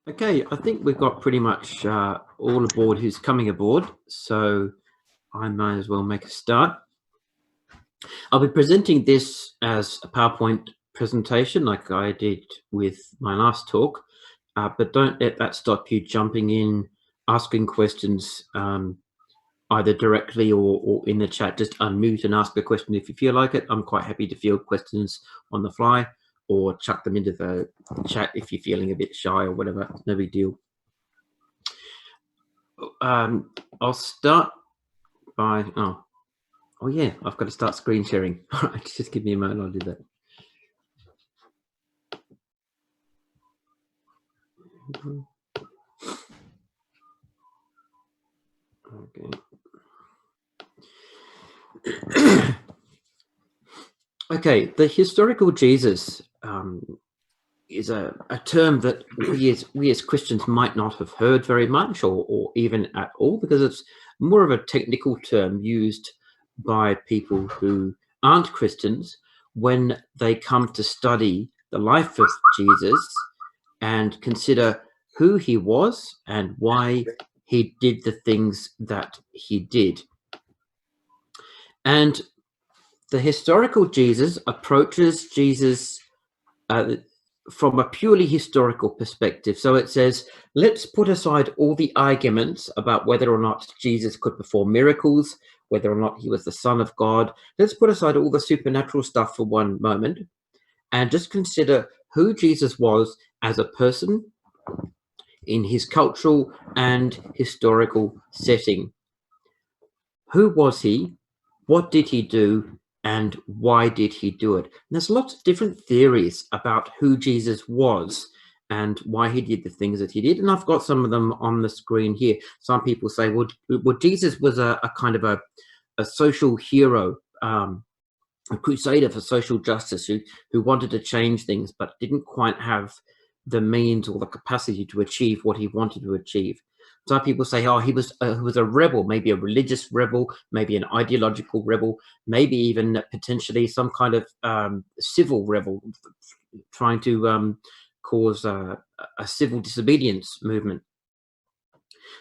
Okay, I think we've got pretty much all aboard who's coming aboard, so I might as well make a start. I'll be presenting this as a PowerPoint presentation like I did with my last talk, but don't let that stop you jumping in, asking questions either directly or in the chat. Just unmute and ask a question if you feel like it. I'm quite happy to field questions on the fly, or chuck them into the chat if you're feeling a bit shy or whatever. No big deal. I'll start by, oh yeah, I've got to start screen sharing. All right, just give me a moment, I'll do that. Okay. Okay, the historical Jesus is a term that we as Christians might not have heard very much or even at all, because it's more of a technical term used by people who aren't Christians when they come to study the life of Jesus and consider who he was and why he did the things that he did. And the historical Jesus approaches Jesus from a purely historical perspective. So it says, let's put aside all the arguments about whether or not Jesus could perform miracles, whether or not he was the Son of God. Let's put aside all the supernatural stuff for one moment and just consider who Jesus was as a person in his cultural and historical setting. Who was he? What did he do? And why did he do it? And there's lots of different theories about who Jesus was and why he did the things that he did. And I've got some of them on the screen here. Some people say, well Jesus was a kind of a social hero, a crusader for social justice who wanted to change things, but didn't quite have the means or the capacity to achieve what he wanted to achieve. Some people say, oh, he was a rebel, maybe a religious rebel, maybe an ideological rebel, maybe even potentially some kind of civil rebel, trying to cause a civil disobedience movement.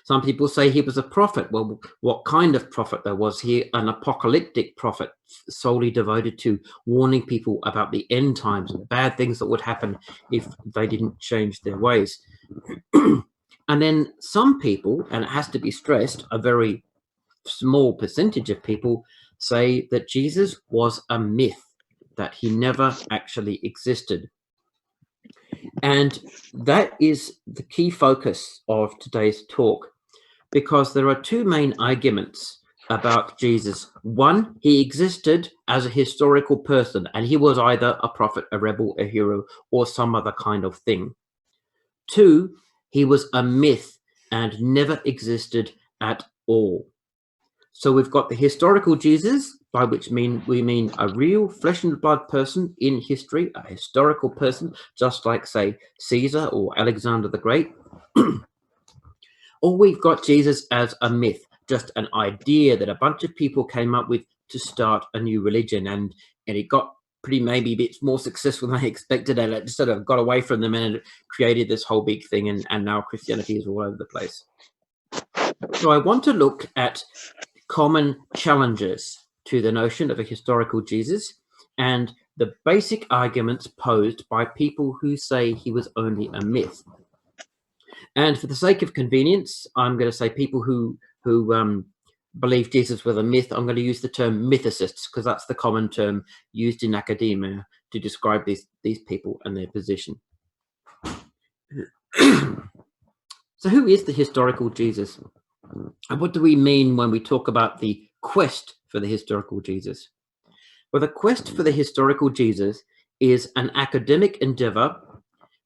Some people say he was a prophet. Well, what kind of prophet though? Was he an apocalyptic prophet solely devoted to warning people about the end times and the bad things that would happen if they didn't change their ways? And then some people, and it has to be stressed, a very small percentage of people say that Jesus was a myth, that he never actually existed. And that is the key focus of today's talk, because there are two main arguments about Jesus. One, he existed as a historical person, and he was either a prophet, a rebel, a hero, or some other kind of thing. Two, he was a myth and never existed at all. So we've got the historical Jesus, by which we mean a real flesh and blood person in history, a historical person, just like, say, Caesar or Alexander the Great. Or we've got Jesus as a myth, just an idea that a bunch of people came up with to start a new religion, and it got maybe a bit more successful than they expected, and it just sort of got away from them and it created this whole big thing, and now Christianity is all over the place. So I want to look at common challenges to the notion of a historical Jesus and the basic arguments posed by people who say he was only a myth. And for the sake of convenience, I'm going to say people who believe Jesus was a myth. I'm going to use the term mythicists, because that's the common term used in academia to describe these people and their position. So who is the historical Jesus? And what do we mean when we talk about the quest for the historical Jesus? Well, the quest for the historical Jesus is an academic endeavor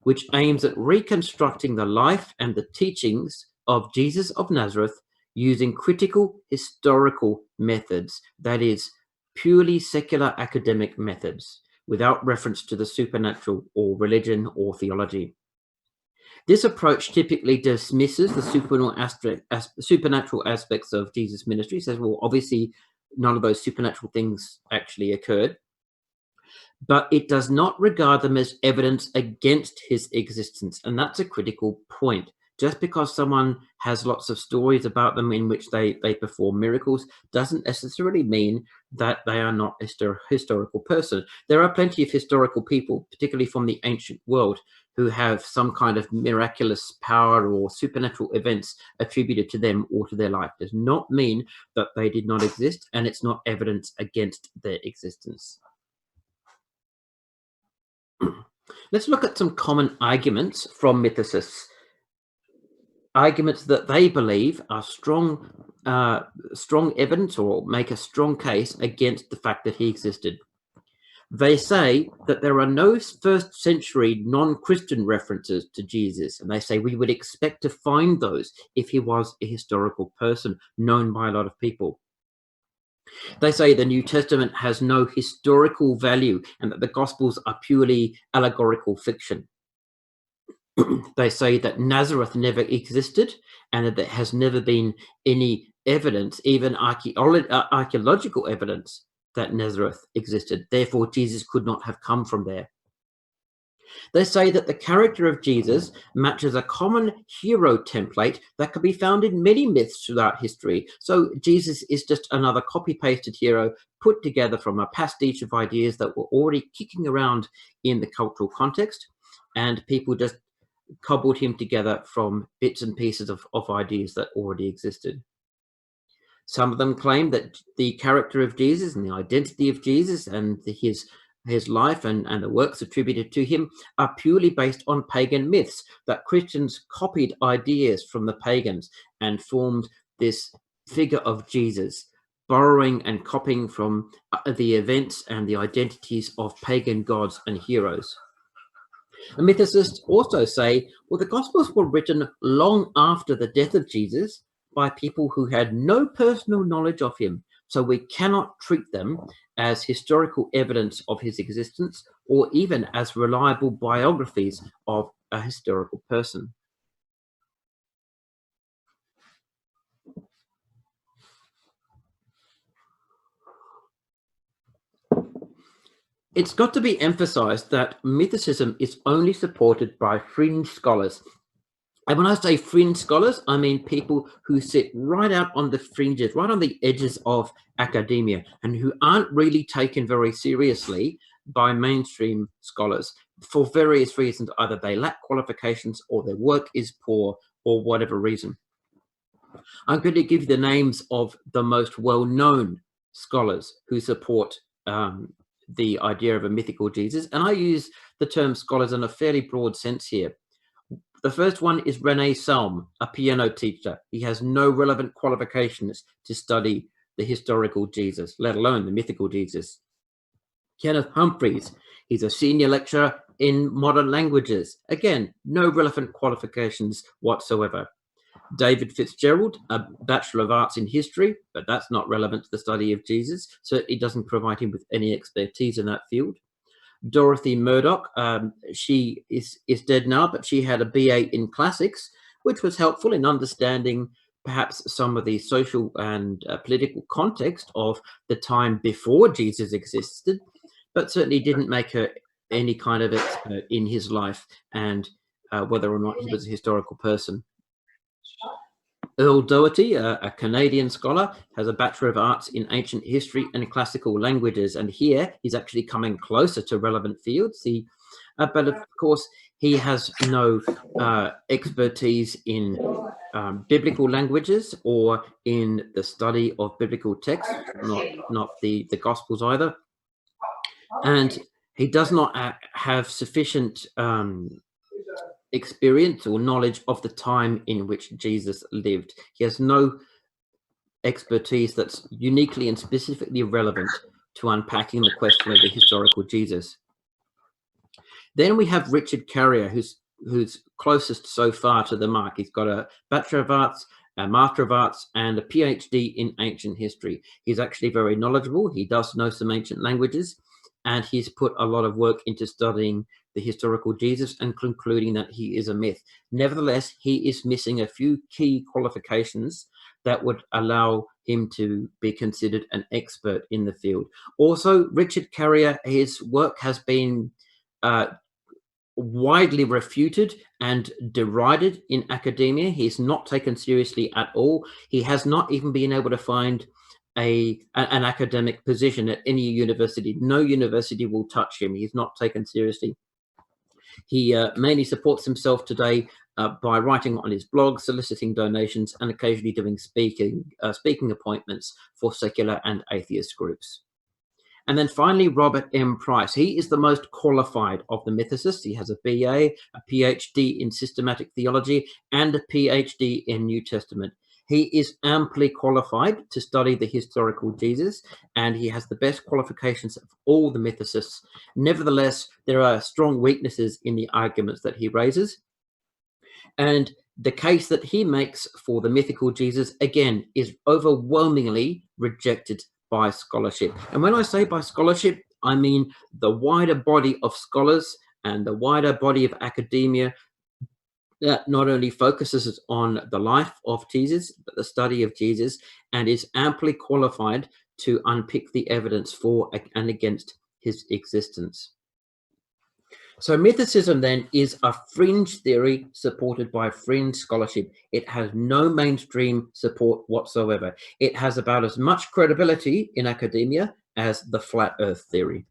which aims at reconstructing the life and the teachings of Jesus of Nazareth using critical historical methods, that is, purely secular academic methods, without reference to the supernatural or religion or theology. This approach typically dismisses the supernatural aspects of Jesus' ministry. Says, well, obviously, none of those supernatural things actually occurred. but it does not regard them as evidence against his existence. And that's a critical point. Just because someone has lots of stories about them in which they perform miracles doesn't necessarily mean that they are not a historical person. There are plenty of historical people, particularly from the ancient world, who have some kind of miraculous power or supernatural events attributed to them or to their life. Does not mean that they did not exist, and it's not evidence against their existence. Let's look at some common arguments from mythicists. Arguments that they believe are strong evidence or make a strong case against the fact that he existed. They say that there are no first century non-Christian references to Jesus, and they say we would expect to find those if he was a historical person known by a lot of people. They say the New Testament has no historical value and that the Gospels are purely allegorical fiction. They say that Nazareth never existed and that there has never been any evidence, even archaeological evidence, that Nazareth existed. Therefore, Jesus could not have come from there. They say that the character of Jesus matches a common hero template that could be found in many myths throughout history. So Jesus is just another copy-pasted hero put together from a pastiche of ideas that were already kicking around in the cultural context, and people just cobbled him together from bits and pieces of ideas that already existed. Some of them claim that the character of Jesus and the identity of Jesus and his life and the works attributed to him are purely based on pagan myths, that Christians copied ideas from the pagans and formed this figure of Jesus, borrowing and copying from the events and the identities of pagan gods and heroes. The mythicists also say, well, the Gospels were written long after the death of Jesus by people who had no personal knowledge of him, so we cannot treat them as historical evidence of his existence or even as reliable biographies of a historical person. It's got to be emphasized that mythicism is only supported by fringe scholars. And when I say fringe scholars, I mean people who sit right out on the fringes, right on the edges of academia, and who aren't really taken very seriously by mainstream scholars for various reasons. Either they lack qualifications or their work is poor or whatever reason. I'm going to give you the names of the most well-known scholars who support the idea of a mythical Jesus. And I use the term scholars in a fairly broad sense here. The first one is René Salm, a piano teacher. He has no relevant qualifications to study the historical Jesus, let alone the mythical Jesus. Kenneth Humphreys, he's a senior lecturer in modern languages. Again, no relevant qualifications whatsoever. David Fitzgerald, a Bachelor of Arts in History, but that's not relevant to the study of Jesus. Certainly doesn't provide him with any expertise in that field. Dorothy Murdoch, she is dead now, but she had a BA in classics, which was helpful in understanding perhaps some of the social and political context of the time before Jesus existed, but certainly didn't make her any kind of expert in his life and whether or not he was a historical person. Earl Doherty, a Canadian scholar, has a Bachelor of Arts in Ancient History and Classical Languages, and here he's actually coming closer to relevant fields. But of course, he has no expertise in biblical languages or in the study of biblical texts, not the Gospels either. And he does not have sufficient experience or knowledge of the time in which Jesus lived. He has no expertise that's uniquely and specifically relevant to unpacking the question of the historical Jesus. Then we have Richard Carrier, who's closest so far to the mark. He's got a Bachelor of Arts, a Master of Arts, and a PhD in ancient history. He's actually very knowledgeable. He does know some ancient languages, and he's put a lot of work into studying the historical Jesus and concluding that he is a myth. Nevertheless, he is missing a few key qualifications that would allow him to be considered an expert in the field. Also, Richard Carrier, his work has been widely refuted and derided in academia. He is not taken seriously at all. He has not even been able to find an academic position at any university. No university will touch him. He's not taken seriously. He mainly supports himself today by writing on his blog, soliciting donations, and occasionally doing speaking appointments for secular and atheist groups. And then finally, Robert M. Price. He is the most qualified of the mythicists. He has a BA, a PhD in systematic theology, and a PhD in New Testament. He is amply qualified to study the historical Jesus, and he has the best qualifications of all the mythicists. Nevertheless, there are strong weaknesses in the arguments that he raises. And the case that he makes for the mythical Jesus, again, is overwhelmingly rejected by scholarship. And when I say by scholarship, I mean the wider body of scholars and the wider body of academia that not only focuses on the life of Jesus, but the study of Jesus, and is amply qualified to unpick the evidence for and against his existence. So mythicism then is a fringe theory supported by fringe scholarship. It has no mainstream support whatsoever. It has about as much credibility in academia as the flat earth theory.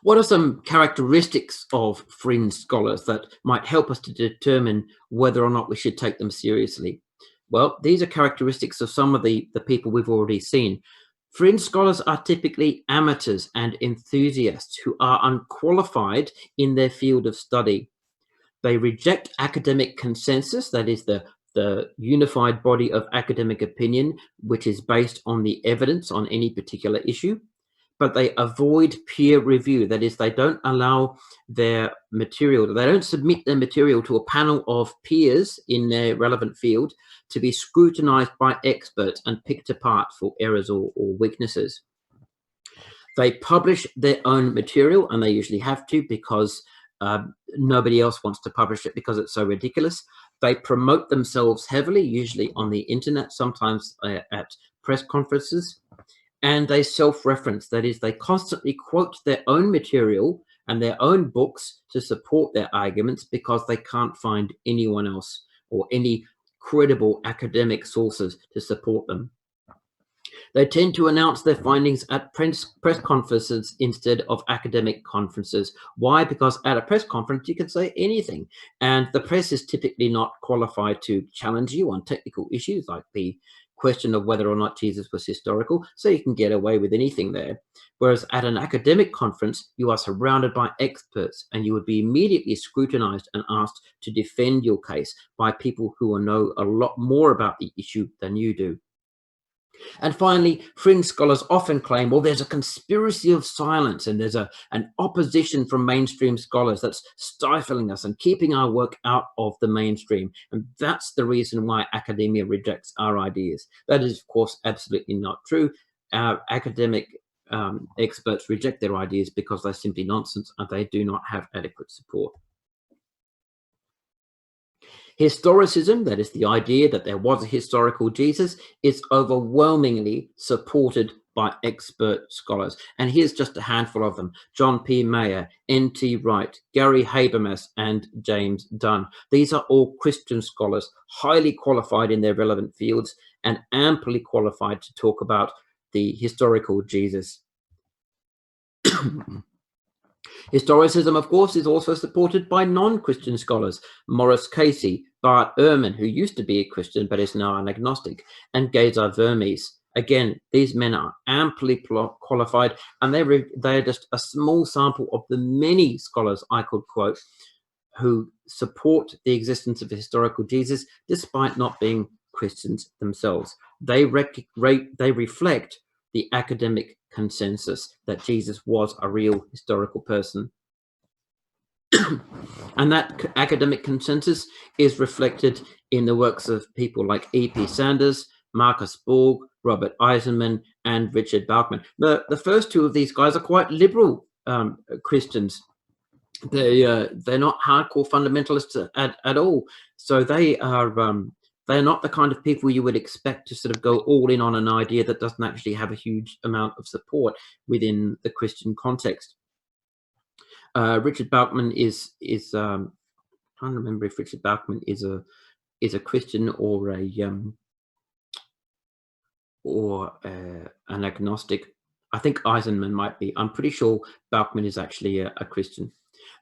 What are some characteristics of fringe scholars that might help us to determine whether or not we should take them seriously? Well, these are characteristics of some of the people we've already seen. Fringe scholars are typically amateurs and enthusiasts who are unqualified in their field of study. They reject academic consensus, that is the unified body of academic opinion, which is based on the evidence on any particular issue. But they avoid peer review. That is, they don't allow their material, they don't submit their material to a panel of peers in their relevant field to be scrutinized by experts and picked apart for errors or weaknesses. They publish their own material, and they usually have to because nobody else wants to publish it because it's so ridiculous. They promote themselves heavily, usually on the internet, sometimes at press conferences. And they self-reference, that is, they constantly quote their own material and their own books to support their arguments because they can't find anyone else or any credible academic sources to support them. They tend to announce their findings at press conferences instead of academic conferences. Why? Because at a press conference, you can say anything. And the press is typically not qualified to challenge you on technical issues like the question of whether or not Jesus was historical, so you can get away with anything there. Whereas at an academic conference, you are surrounded by experts and you would be immediately scrutinized and asked to defend your case by people who know a lot more about the issue than you do. And finally, fringe scholars often claim, well, there's a conspiracy of silence and there's an opposition from mainstream scholars that's stifling us and keeping our work out of the mainstream. And that's the reason why academia rejects our ideas. That is, of course, absolutely not true. Our academic experts reject their ideas because they're simply nonsense and they do not have adequate support. Historicism, that is the idea that there was a historical Jesus, is overwhelmingly supported by expert scholars. And here's just a handful of them: John P. Mayer, N.T. Wright, Gary Habermas, and James Dunn. These are all Christian scholars, highly qualified in their relevant fields and amply qualified to talk about the historical Jesus. Historicism, of course, is also supported by non-Christian scholars: Morris Casey, Bart Ehrman, who used to be a Christian but is now an agnostic, and Geza Vermes. Again, these men are amply qualified, and they are just a small sample of the many scholars I could quote who support the existence of a historical Jesus despite not being Christians themselves. They reflect the academic consensus that Jesus was a real historical person. And that academic consensus is reflected in the works of people like E.P. Sanders, Marcus Borg, Robert Eisenman, and Richard Bauckham. The first two of these guys are quite liberal Christians. They're not hardcore fundamentalists at all. So they are They're not the kind of people you would expect to sort of go all in on an idea that doesn't actually have a huge amount of support within the Christian context. Richard Bauckham trying to remember if Richard Bauckham is a Christian or an agnostic. I think Eisenman might be. I'm pretty sure Bauckham is actually a Christian.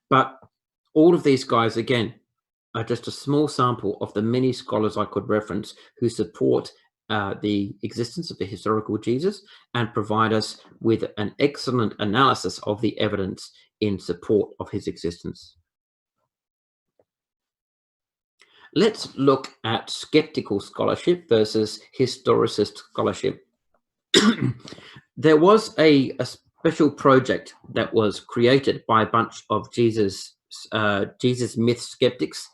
But all of these guys, again, are just a small sample of the many scholars I could reference who support the existence of the historical Jesus and provide us with an excellent analysis of the evidence in support of his existence. Let's look at skeptical scholarship versus historicist scholarship. There was a special project that was created by a bunch of Jesus myth skeptics,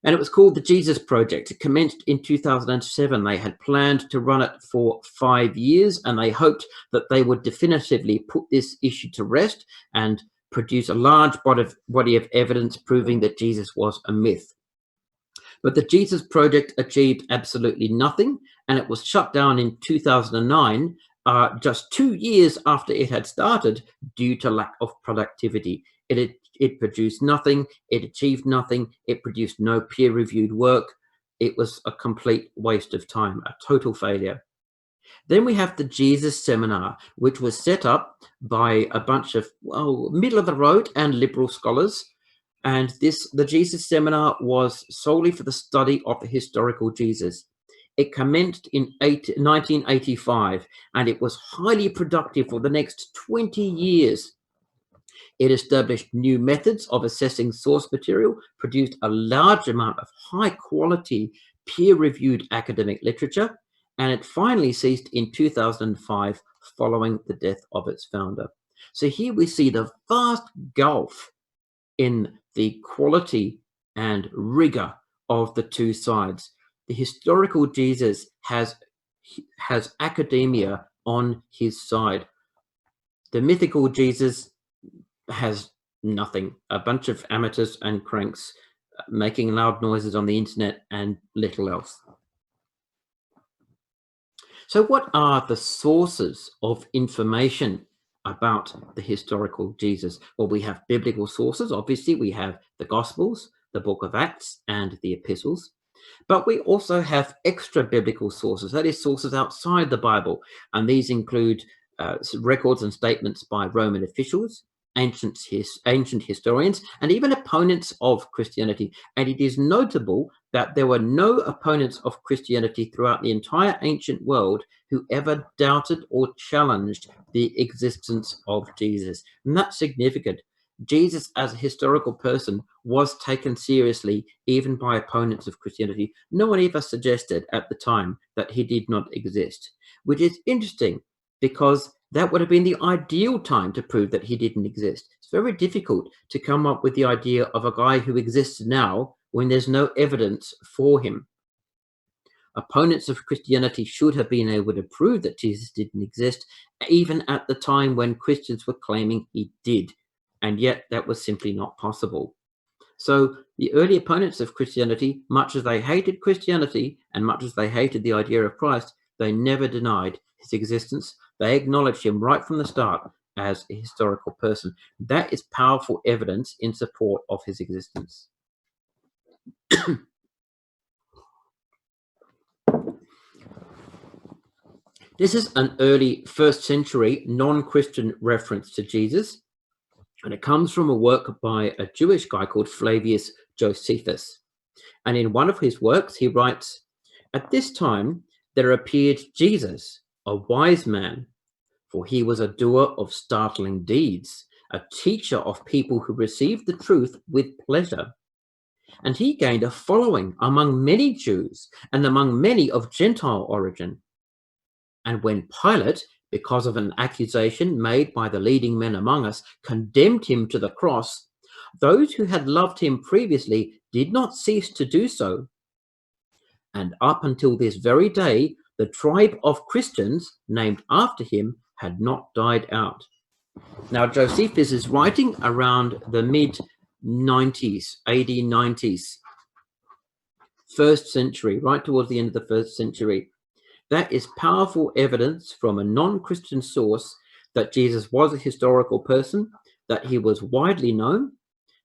and it was called the Jesus Project. It commenced in 2007. They had planned to run it for 5 years, and they hoped that they would definitively put this issue to rest and produce a large body of evidence proving that Jesus was a myth. But the Jesus Project achieved absolutely nothing, and it was shut down in 2009, just 2 years after it had started, due to lack of productivity. It produced nothing, it achieved nothing, it produced no peer-reviewed work. It was a complete waste of time, a total failure. Then we have the Jesus Seminar, which was set up by a bunch of, middle-of-the-road and liberal scholars. And the Jesus Seminar was solely for the study of the historical Jesus. It commenced in 1985, and it was highly productive for the next 20 years. It established new methods of assessing source material, produced a large amount of high-quality, peer-reviewed academic literature, and it finally ceased in 2005 following the death of its founder. So here we see the vast gulf in the quality and rigor of the two sides. The historical Jesus has academia on his side. The mythical Jesus has nothing. A bunch of amateurs and cranks making loud noises on the internet and little else. So what are the sources of information about the historical Jesus? Well, we have biblical sources. Obviously, we have the Gospels, the book of Acts, and the epistles. But we also have extra biblical sources, that is, sources outside the Bible. And these include records and statements by Roman officials, ancient historians, and even opponents of Christianity. And it is notable that there were no opponents of Christianity throughout the entire ancient world who ever doubted or challenged the existence of Jesus. And that's significant. Jesus as a historical person was taken seriously even by opponents of Christianity. No one ever suggested at the time that he did not exist, which is interesting because that would have been the ideal time to prove that he didn't exist. It's very difficult to come up with the idea of a guy who exists now when there's no evidence for him. Opponents of Christianity should have been able to prove that Jesus didn't exist, even at the time when Christians were claiming he did. And yet that was simply not possible. So the early opponents of Christianity, much as they hated Christianity and much as they hated the idea of Christ, they never denied his existence. They acknowledged him right from the start as a historical person. That is powerful evidence in support of his existence. This is an early first century non-Christian reference to Jesus, and it comes from a work by a Jewish guy called Flavius Josephus. And in one of his works, he writes, "At this time there appeared Jesus, a wise man, for he was a doer of startling deeds, a teacher of people who received the truth with pleasure. And he gained a following among many Jews and among many of Gentile origin. And when Pilate, because of an accusation made by the leading men among us, condemned him to the cross, those who had loved him previously did not cease to do so. And up until this very day, the tribe of Christians named after him had not died out." Now, Josephus is writing around the mid-90s, AD 90s, first century, right towards the end of the first century. That is powerful evidence from a non-Christian source that Jesus was a historical person, that he was widely known,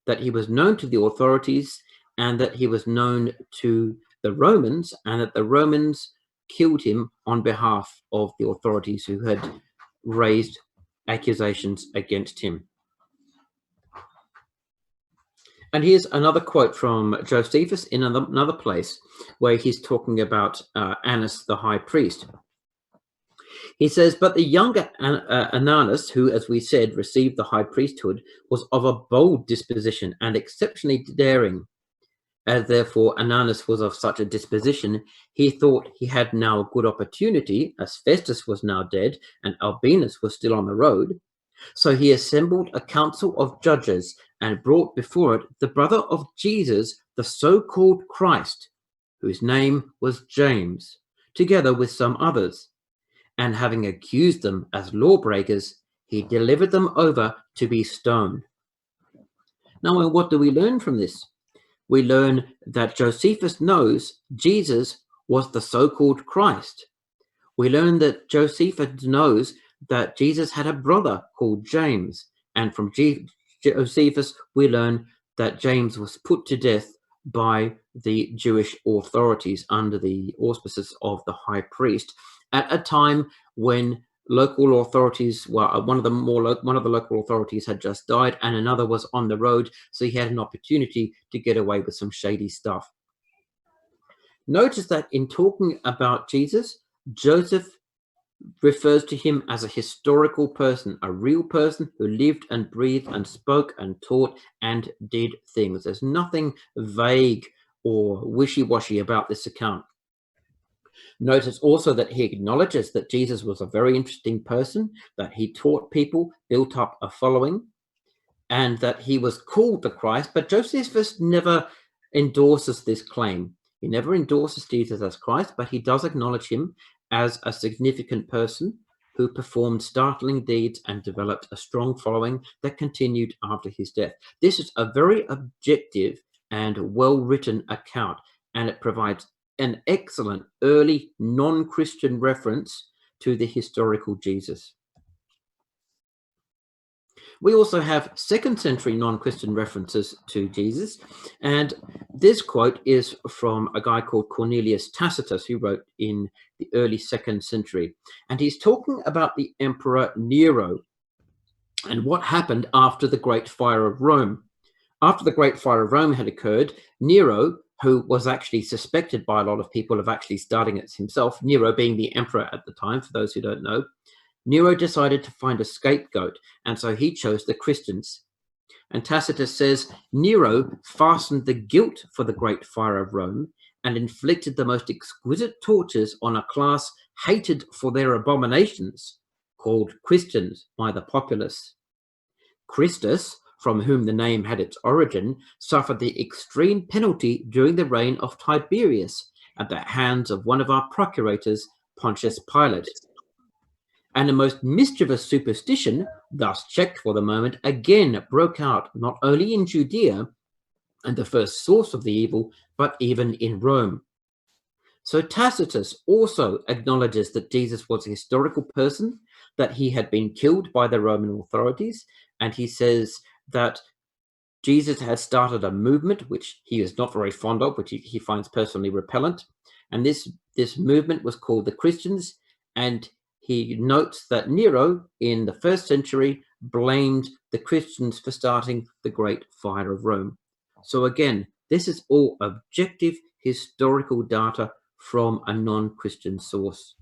that he was known to the authorities, and that he was known to the Romans, and that the Romans killed him on behalf of the authorities who had raised accusations against him. And here's another quote from Josephus in another place where he's talking about Annas the high priest. He says, but the younger Ananus, who, as we said, received the high priesthood, was of a bold disposition and exceptionally daring. As therefore Ananus was of such a disposition, he thought he had now a good opportunity, as Festus was now dead and Albinus was still on the road. So he assembled a council of judges and brought before it the brother of Jesus, the so-called Christ, whose name was James, together with some others. And having accused them as lawbreakers, he delivered them over to be stoned. Now, what do we learn from this? We learn that Josephus knows Jesus was the so-called Christ. We learn that Josephus knows that Jesus had a brother called James. And from Josephus, we learn that James was put to death by the Jewish authorities under the auspices of the high priest at a time when local authorities, well, one of the local authorities had just died and another was on the road, so he had an opportunity to get away with some shady stuff. Notice that in talking about Jesus, Joseph refers to him as a historical person, a real person who lived and breathed and spoke and taught and did things. There's nothing vague or wishy-washy about this account. Notice also that he acknowledges that Jesus was a very interesting person, that he taught people, built up a following, and that he was called the Christ. But Josephus never endorses this claim. He never endorses Jesus as Christ, but he does acknowledge him as a significant person who performed startling deeds and developed a strong following that continued after his death. This is a very objective and well-written account, and it provides an excellent early non-Christian reference to the historical Jesus. We also have second century non-Christian references to Jesus, and this quote is from a guy called Cornelius Tacitus, who wrote in the early 2nd century, and he's talking about the Emperor Nero and what happened after the Great Fire of Rome. After the Great Fire of Rome had occurred, Nero, who was actually suspected by a lot of people of actually starting it himself, Nero being the emperor at the time, for those who don't know, Nero decided to find a scapegoat, and so he chose the Christians. And Tacitus says, Nero fastened the guilt for the Great Fire of Rome and inflicted the most exquisite tortures on a class hated for their abominations, called Christians by the populace. Christus, from whom the name had its origin, suffered the extreme penalty during the reign of Tiberius at the hands of one of our procurators, Pontius Pilate. And a most mischievous superstition, thus checked for the moment, again broke out not only in Judea, and the first source of the evil, but even in Rome. So Tacitus also acknowledges that Jesus was a historical person, that he had been killed by the Roman authorities, and he says that Jesus had started a movement which he is not very fond of, which he finds personally repellent. And this movement was called the Christians, and he notes that Nero in the 1st century blamed the Christians for starting the Great Fire of Rome. So again, this is all objective historical data from a non-Christian source.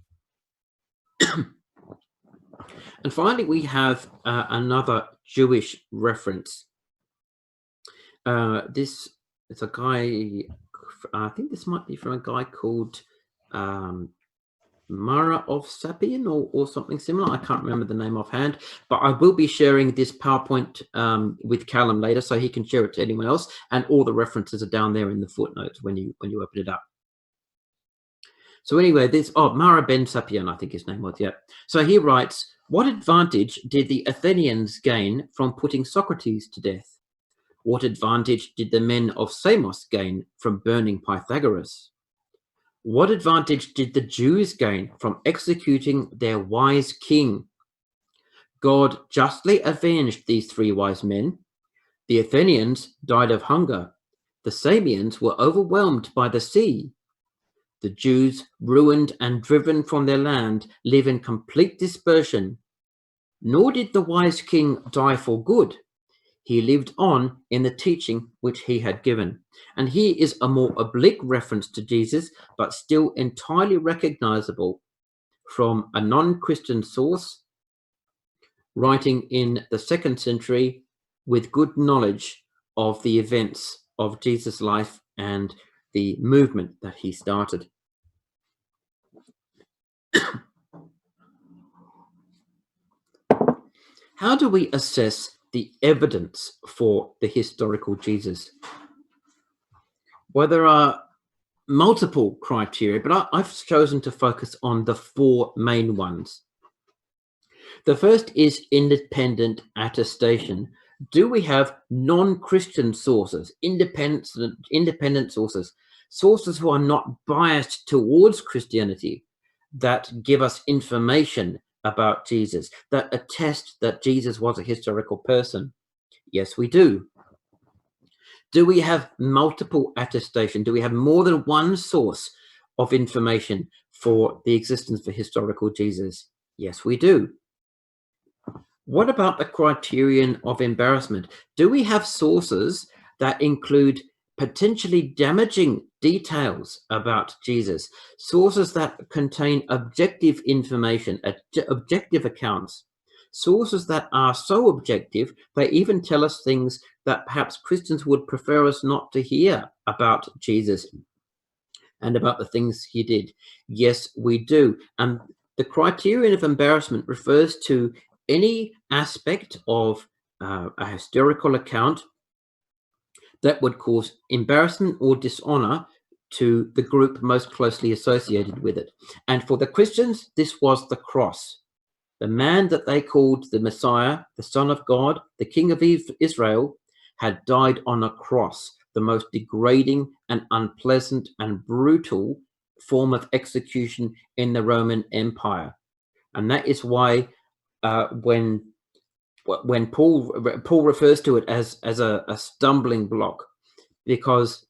And finally, we have another Jewish reference. This is a guy, I think this might be from a guy called Mara of Sapien or something similar. I can't remember the name offhand, but I will be sharing this PowerPoint with Callum later, so he can share it to anyone else. And all the references are down there in the footnotes when you open it up. So anyway, Mara ben Sapien, I think his name was, yeah. So he writes, what advantage did the Athenians gain from putting Socrates to death? What advantage did the men of Samos gain from burning Pythagoras? What advantage did the Jews gain from executing their wise king? God justly avenged these 3 wise men. The Athenians died of hunger. The Samians were overwhelmed by the sea. The Jews, ruined and driven from their land, live in complete dispersion. Nor did the wise king die for good. He lived on in the teaching which he had given. And here is a more oblique reference to Jesus, but still entirely recognizable from a non-Christian source, writing in the 2nd century with good knowledge of the events of Jesus' life and the movement that he started. How do we assess the evidence for the historical Jesus? Well, there are multiple criteria, but I've chosen to focus on the 4 main ones. The first is independent attestation. Do we have non-Christian sources, independent sources, sources who are not biased towards Christianity, that give us information about Jesus, that attest that Jesus was a historical person? Yes, we do. Do we have multiple attestation? Do we have more than one source of information for the existence of a historical Jesus? Yes, we do. What about the criterion of embarrassment? Do we have sources that include potentially damaging details about Jesus, sources that contain objective information, objective accounts, sources that are so objective they even tell us things that perhaps Christians would prefer us not to hear about Jesus and about the things he did? Yes, we do. And the criterion of embarrassment refers to any aspect of a historical account that would cause embarrassment or dishonor to the group most closely associated with it. And for the Christians, this was the cross. The man that they called the Messiah, the Son of God, the King of Israel, had died on a cross, the most degrading and unpleasant and brutal form of execution in the Roman Empire. And that is why when Paul refers to it as a stumbling block, because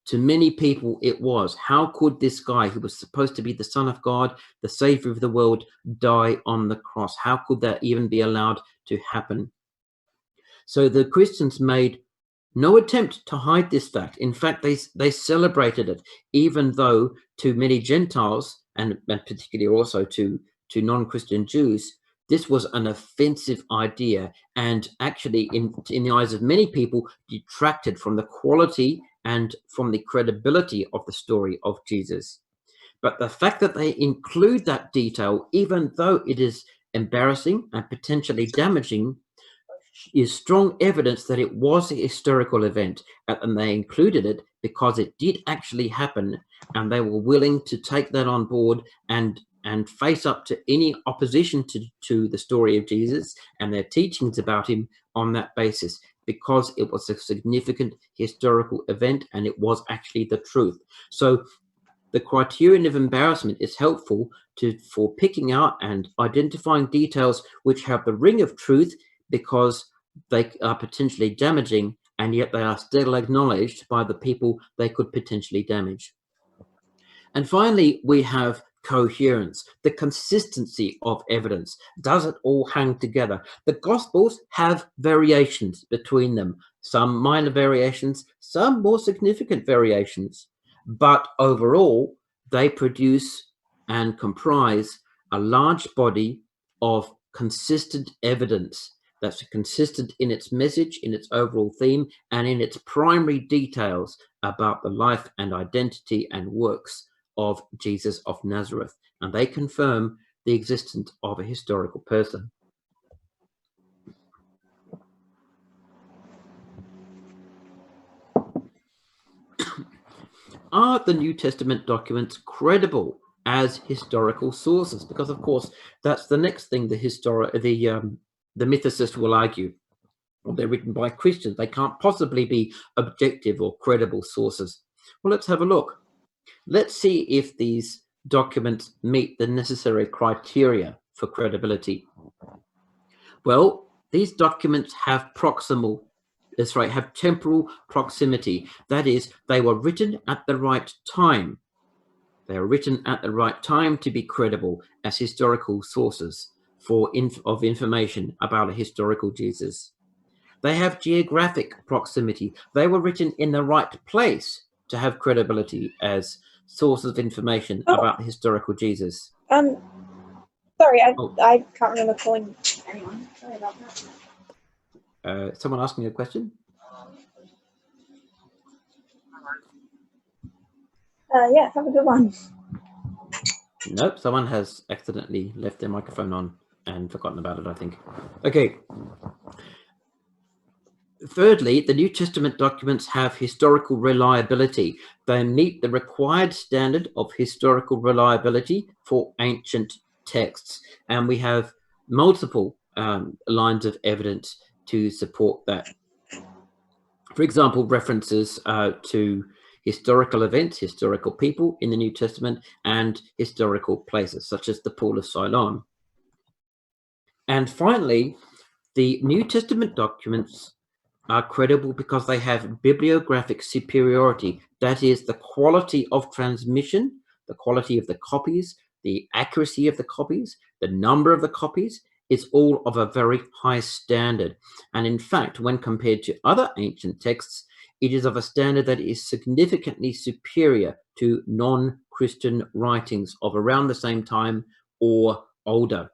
to many people it was, how could this guy who was supposed to be the Son of God, the Savior of the world, die on the cross? How could that even be allowed to happen? So the Christians made no attempt to hide this fact. In fact, they celebrated it, even though to many Gentiles, and particularly also to non-Christian Jews, this was an offensive idea, and actually in the eyes of many people detracted from the quality and from the credibility of the story of Jesus. But the fact that they include that detail, even though it is embarrassing and potentially damaging, is strong evidence that it was a historical event, and they included it because it did actually happen, and they were willing to take that on board and face up to any opposition to the story of Jesus and their teachings about him on that basis, because it was a significant historical event and it was actually the truth. So the criterion of embarrassment is helpful for picking out and identifying details which have the ring of truth, because they are potentially damaging, and yet they are still acknowledged by the people they could potentially damage. And finally, we have coherence, the consistency of evidence. Does it all hang together? The Gospels have variations between them, some minor variations, some more significant variations, but overall, they produce and comprise a large body of consistent evidence that's consistent in its message, in its overall theme, and in its primary details about the life and identity and works of Jesus of Nazareth. And they confirm the existence of a historical person. Are the New Testament documents credible as historical sources? Because, of course, that's the next thing the mythicist will argue. or they're written by Christians. They can't possibly be objective or credible sources. Well, let's have a look. Let's see if these documents meet the necessary criteria for credibility. Well, these documents have have temporal proximity. That is, they were written at the right time. They are written at the right time to be credible as historical sources of information about a historical Jesus. They have geographic proximity. They were written in the right place to have credibility as sources of information about the historical Jesus. Sorry, I can't remember calling anyone. Sorry about that. Someone asking a question? Yeah, have a good one. Nope, someone has accidentally left their microphone on and forgotten about it, I think. Okay. Thirdly, the New Testament documents have historical reliability. They meet the required standard of historical reliability for ancient texts. And we have multiple lines of evidence to support that. For example, references to historical events, historical people in the New Testament, and historical places, such as the Pool of Siloam. And finally, the New Testament documents are credible because they have bibliographic superiority. That is, the quality of transmission, the quality of the copies, the accuracy of the copies, the number of the copies, is all of a very high standard. And in fact, when compared to other ancient texts, it is of a standard that is significantly superior to non-Christian writings of around the same time or older.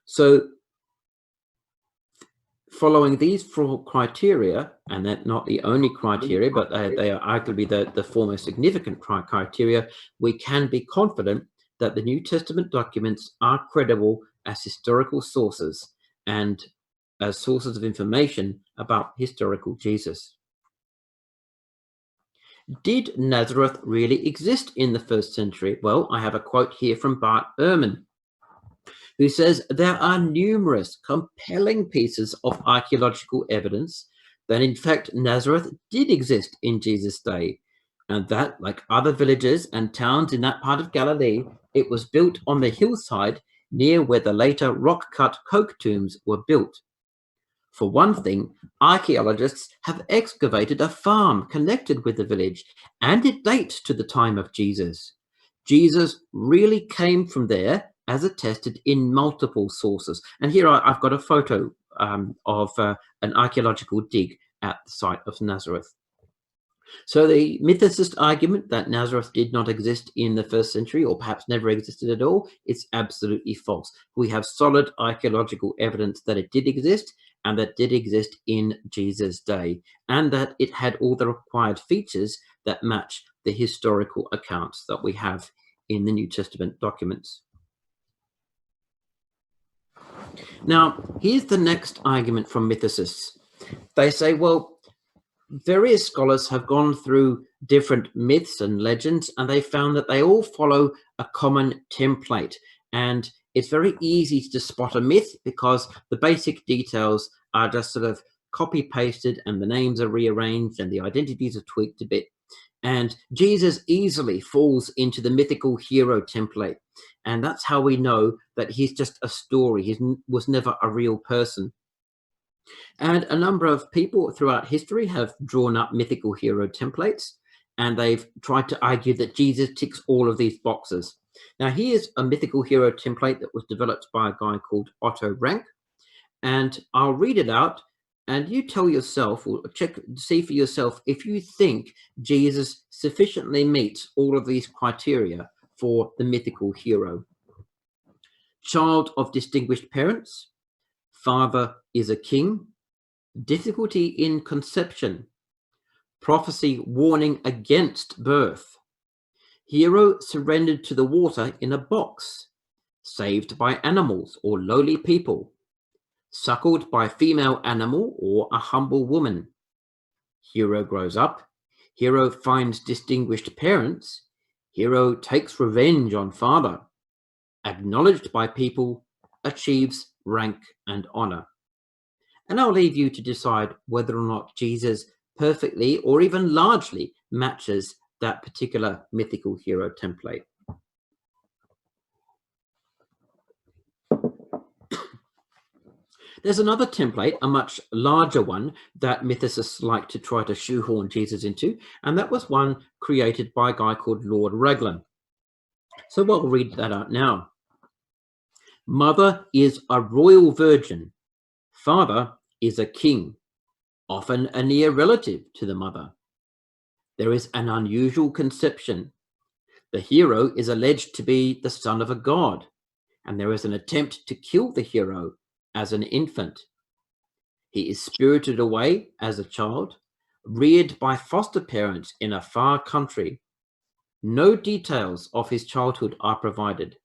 So following these four criteria, and they're not the only criteria, but they are arguably the four most significant criteria, we can be confident that the New Testament documents are credible as historical sources and as sources of information about historical Jesus. Did Nazareth really exist in the first century? Well, I have a quote here from Bart Ehrman, who says there are numerous compelling pieces of archaeological evidence that in fact Nazareth did exist in Jesus' day, and that, like other villages and towns in that part of Galilee, it was built on the hillside near where the later rock-cut coke tombs were built. For one thing, archaeologists have excavated a farm connected with the village, and it dates to the time of Jesus. Jesus really came from there, as attested in multiple sources. And here I've got a photo of an archaeological dig at the site of Nazareth. So the mythicist argument that Nazareth did not exist in the first century, or perhaps never existed at all, is absolutely false. We have solid archaeological evidence that it did exist, and that did exist in Jesus' day, and that it had all the required features that match the historical accounts that we have in the New Testament documents. Now, here's the next argument from mythicists. They say, well, various scholars have gone through different myths and legends, and they found that they all follow a common template. And it's very easy to spot a myth because the basic details are just sort of copy pasted, and the names are rearranged and the identities are tweaked a bit. And Jesus easily falls into the mythical hero template. And that's how we know that he's just a story. He was never a real person. And a number of people throughout history have drawn up mythical hero templates, and they've tried to argue that Jesus ticks all of these boxes. Now, here's a mythical hero template that was developed by a guy called Otto Rank, and I'll read it out, and you tell yourself, or see for yourself, if you think Jesus sufficiently meets all of these criteria for the mythical hero. Child of distinguished parents, father is a king, difficulty in conception, prophecy warning against birth, hero surrendered to the water in a box, saved by animals or lowly people, suckled by female animal or a humble woman. Hero grows up, hero finds distinguished parents, hero takes revenge on father, acknowledged by people, achieves rank and honor. And I'll leave you to decide whether or not Jesus perfectly or even largely matches that particular mythical hero template. There's another template, a much larger one, that mythicists like to try to shoehorn Jesus into, and that was one created by a guy called Lord Raglan. So we'll read that out now. Mother is a royal virgin. Father is a king, often a near relative to the mother. There is an unusual conception. The hero is alleged to be the son of a god, and there is an attempt to kill the hero as an infant. He is spirited away as a child, reared by foster parents in a far country. No details of his childhood are provided.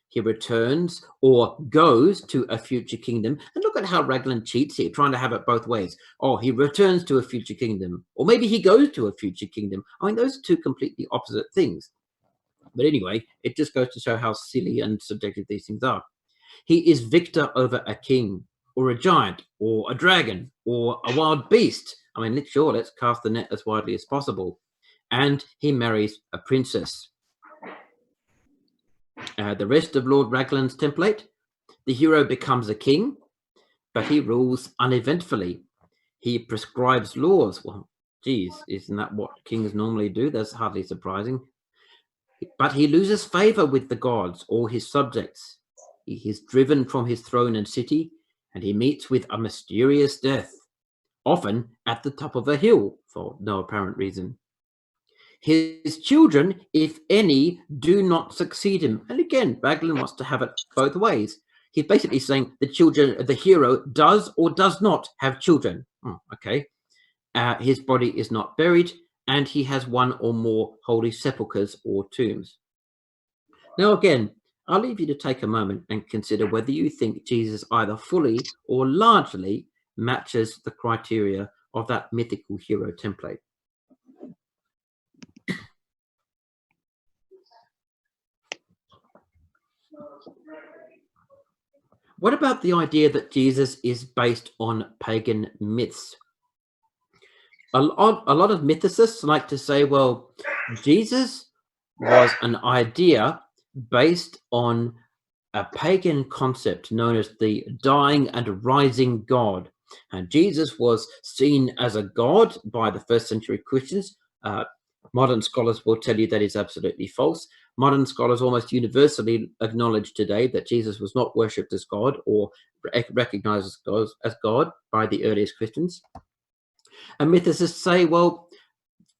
He returns or goes to a future kingdom. And look at how Raglan cheats here, trying to have it both ways. Oh, he returns to a future kingdom, or maybe he goes to a future kingdom. I mean, those are two completely opposite things. But anyway, it just goes to show how silly and subjective these things are. He is victor over a king, or a giant, or a dragon, or a wild beast. I mean, sure, let's cast the net as widely as possible. And he marries a princess. The rest of Lord Raglan's template, the hero becomes a king, but he rules uneventfully. He prescribes laws. Well, geez, isn't that what kings normally do? That's hardly surprising. But he loses favor with the gods or his subjects. He is driven from his throne and city, and he meets with a mysterious death, often at the top of a hill for no apparent reason. His children, if any, do not succeed him. And again, Raglan wants to have it both ways. He's basically saying the hero does or does not have children. Oh, okay. His body is not buried, and he has one or more holy sepulchres or tombs. Now, again, I'll leave you to take a moment and consider whether you think Jesus either fully or largely matches the criteria of that mythical hero template. What about the idea that Jesus is based on pagan myths? A lot of mythicists like to say, well, Jesus was an idea based on a pagan concept known as the dying and rising God. And Jesus was seen as a god by the first century Christians. Modern scholars will tell you that is absolutely false. Modern scholars almost universally acknowledge today that Jesus was not worshipped as God or recognized as God by the earliest Christians. And mythicists say, well,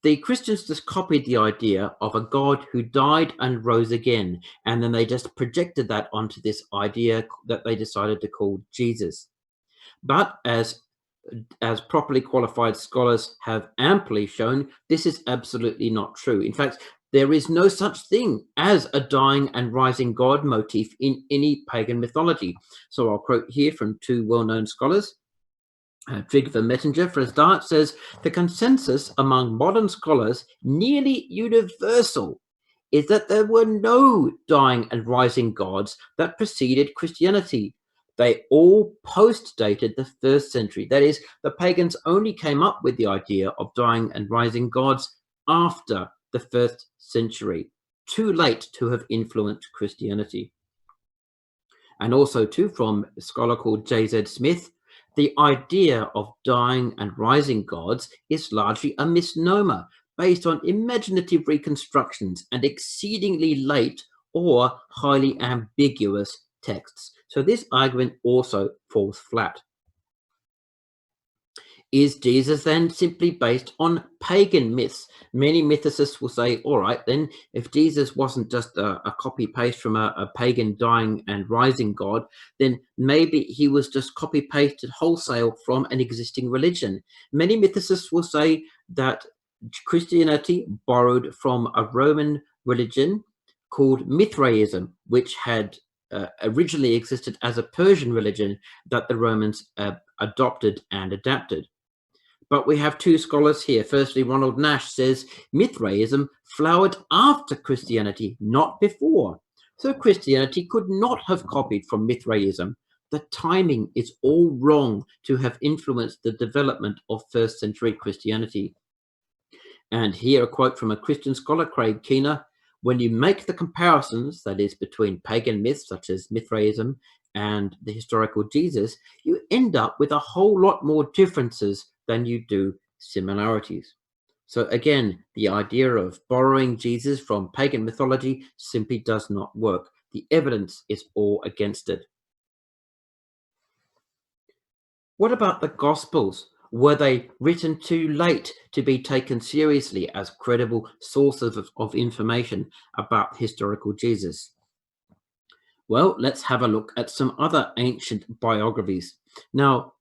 the Christians just copied the idea of a God who died and rose again, and then they just projected that onto this idea that they decided to call Jesus. But as properly qualified scholars have amply shown, this is absolutely not true. In fact, there is no such thing as a dying and rising God motif in any pagan mythology. So I'll quote here from two well-known scholars. Trygve Messenger, for a start, says the consensus among modern scholars, nearly universal, is that there were no dying and rising gods that preceded Christianity. They all post-dated the first century. That is, the pagans only came up with the idea of dying and rising gods after the first century, too late to have influenced Christianity. And also, too, from a scholar called J.Z. Smith, the idea of dying and rising gods is largely a misnomer based on imaginative reconstructions and exceedingly late or highly ambiguous texts. So this argument also falls flat. Is Jesus then simply based on pagan myths? Many mythicists will say, all right, then if Jesus wasn't just a copy-paste from a pagan dying and rising god, then maybe he was just copy-pasted wholesale from an existing religion. Many mythicists will say that Christianity borrowed from a Roman religion called Mithraism, which had originally existed as a Persian religion that the Romans adopted and adapted. But we have two scholars here. Firstly, Ronald Nash says Mithraism flowered after Christianity, not before. So Christianity could not have copied from Mithraism. the timing is all wrong to have influenced the development of first century Christianity. And here a quote from a Christian scholar, Craig Keener: when you make the comparisons, that is, between pagan myths such as Mithraism and the historical Jesus, you end up with a whole lot more differences than you do similarities. So again, the idea of borrowing Jesus from pagan mythology simply does not work. The evidence is all against it. What about the Gospels? Were they written too late to be taken seriously as credible sources of information about historical Jesus? Well, let's have a look at some other ancient biographies. Now,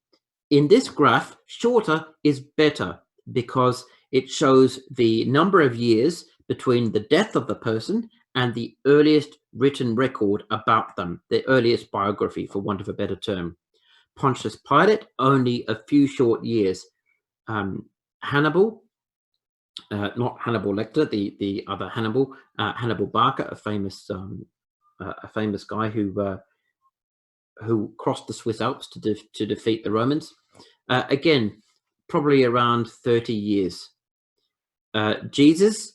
in this graph, shorter is better because it shows the number of years between the death of the person and the earliest written record about them, the earliest biography, for want of a better term. Pontius Pilate, only a few short years. Hannibal, not Hannibal Lecter, the other Hannibal, Hannibal Barca, a famous guy who crossed the Swiss Alps to defeat the Romans. Again, probably around 30 years. Jesus,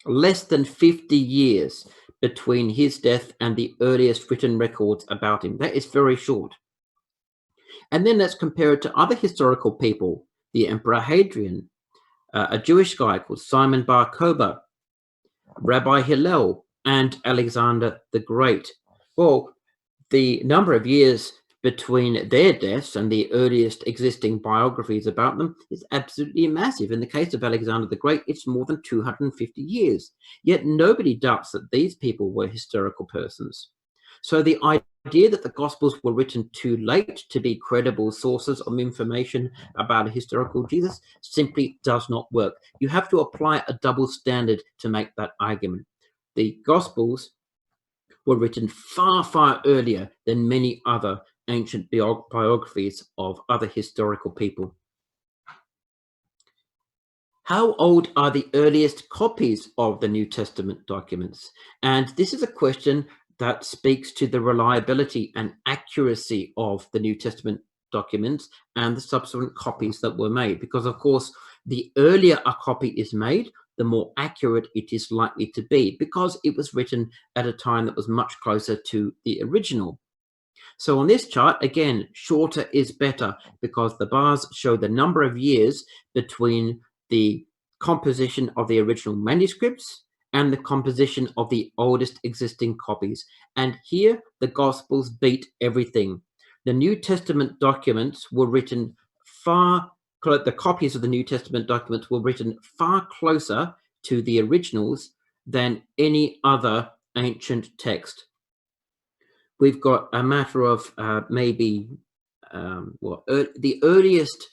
less than 50 years between his death and the earliest written records about him. That is very short. And then let's compare it to other historical people. The Emperor Hadrian, a Jewish guy called Simon Bar Kokhba, Rabbi Hillel, and Alexander the Great. Well, the number of years between their deaths and the earliest existing biographies about them is absolutely massive. In the case of Alexander the Great, it's more than 250 years. Yet nobody doubts that these people were historical persons. So the idea that the Gospels were written too late to be credible sources of information about a historical Jesus simply does not work. You have to apply a double standard to make that argument. The Gospels were written far, far earlier than many other ancient biographies of other historical people. How old are the earliest copies of the New Testament documents? And this is a question that speaks to the reliability and accuracy of the New Testament documents and the subsequent copies that were made. Because, of course, the earlier a copy is made, the more accurate it is likely to be, because it was written at a time that was much closer to the original. So on this chart, again, shorter is better because the bars show the number of years between the composition of the original manuscripts and the composition of the oldest existing copies. And here, the Gospels beat everything. The New Testament documents were written the copies of the New Testament documents were written far closer to the originals than any other ancient text. We've got a matter of the earliest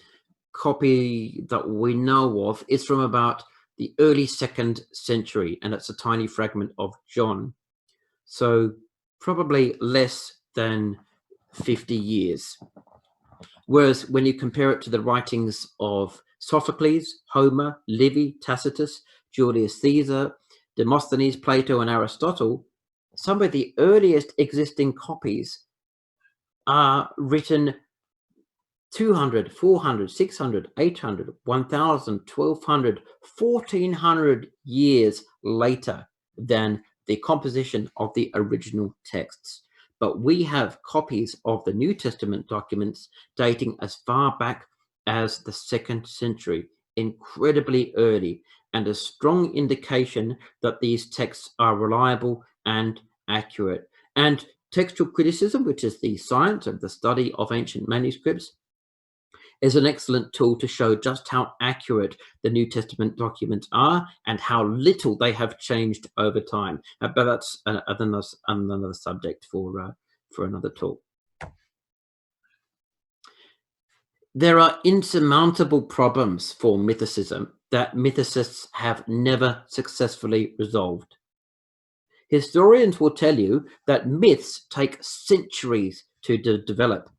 copy that we know of is from about the early 2nd century, and it's a tiny fragment of John. So probably less than 50 years. Whereas when you compare it to the writings of Sophocles, Homer, Livy, Tacitus, Julius Caesar, Demosthenes, Plato, and Aristotle, some of the earliest existing copies are written 200, 400, 600, 800, 1000, 1200, 1400 years later than the composition of the original texts. But we have copies of the New Testament documents dating as far back as the 2nd century, incredibly early, and a strong indication that these texts are reliable and accurate. And textual criticism, which is the science of the study of ancient manuscripts, is an excellent tool to show just how accurate the New Testament documents are and how little they have changed over time. But that's another subject for another talk. There are insurmountable problems for mythicism that mythicists have never successfully resolved. Historians will tell you that myths take centuries to develop.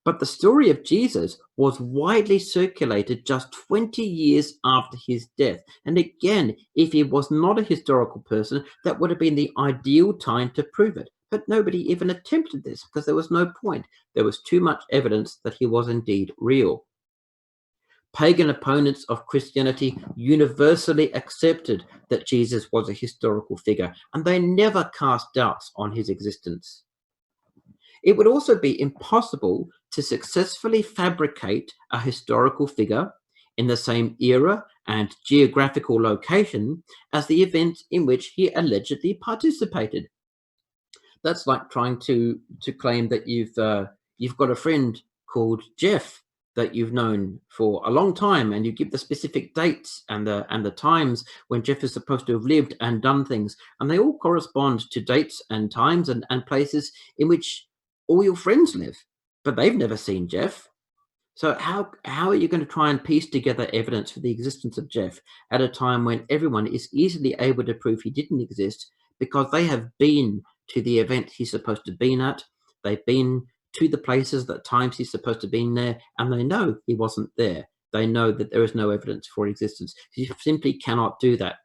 But the story of Jesus was widely circulated just 20 years after his death. And again, if he was not a historical person, that would have been the ideal time to prove it. but nobody even attempted this because there was no point. There was too much evidence that he was indeed real. Pagan opponents of Christianity universally accepted that Jesus was a historical figure, and they never cast doubts on his existence. It would also be impossible to successfully fabricate a historical figure in the same era and geographical location as the events in which he allegedly participated. That's like trying to claim that you've got a friend called Jeff that you've known for a long time, and you give the specific dates and the times when Jeff is supposed to have lived and done things, and they all correspond to dates and times and places in which all your friends live, but they've never seen Jeff. So how are you going to try and piece together evidence for the existence of Jeff at a time when everyone is easily able to prove he didn't exist because they have been to the event he's supposed to have been at, they've been to the places that times he's supposed to have been there, and they know he wasn't there. They know that there is no evidence for existence. You simply cannot do that.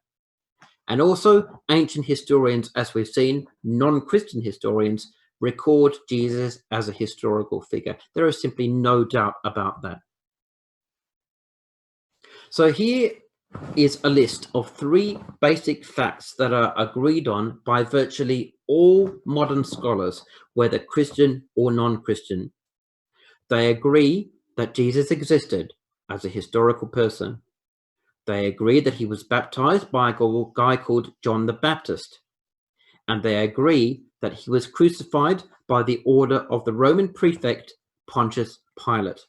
And also, ancient historians, as we've seen, non-Christian historians, record Jesus as a historical figure. There is simply no doubt about that. So here is a list of 3 basic facts that are agreed on by virtually all modern scholars, whether Christian or non-Christian. They agree that Jesus existed as a historical person. They agree that he was baptized by a guy called John the Baptist. And they agree that he was crucified by the order of the Roman prefect Pontius Pilate.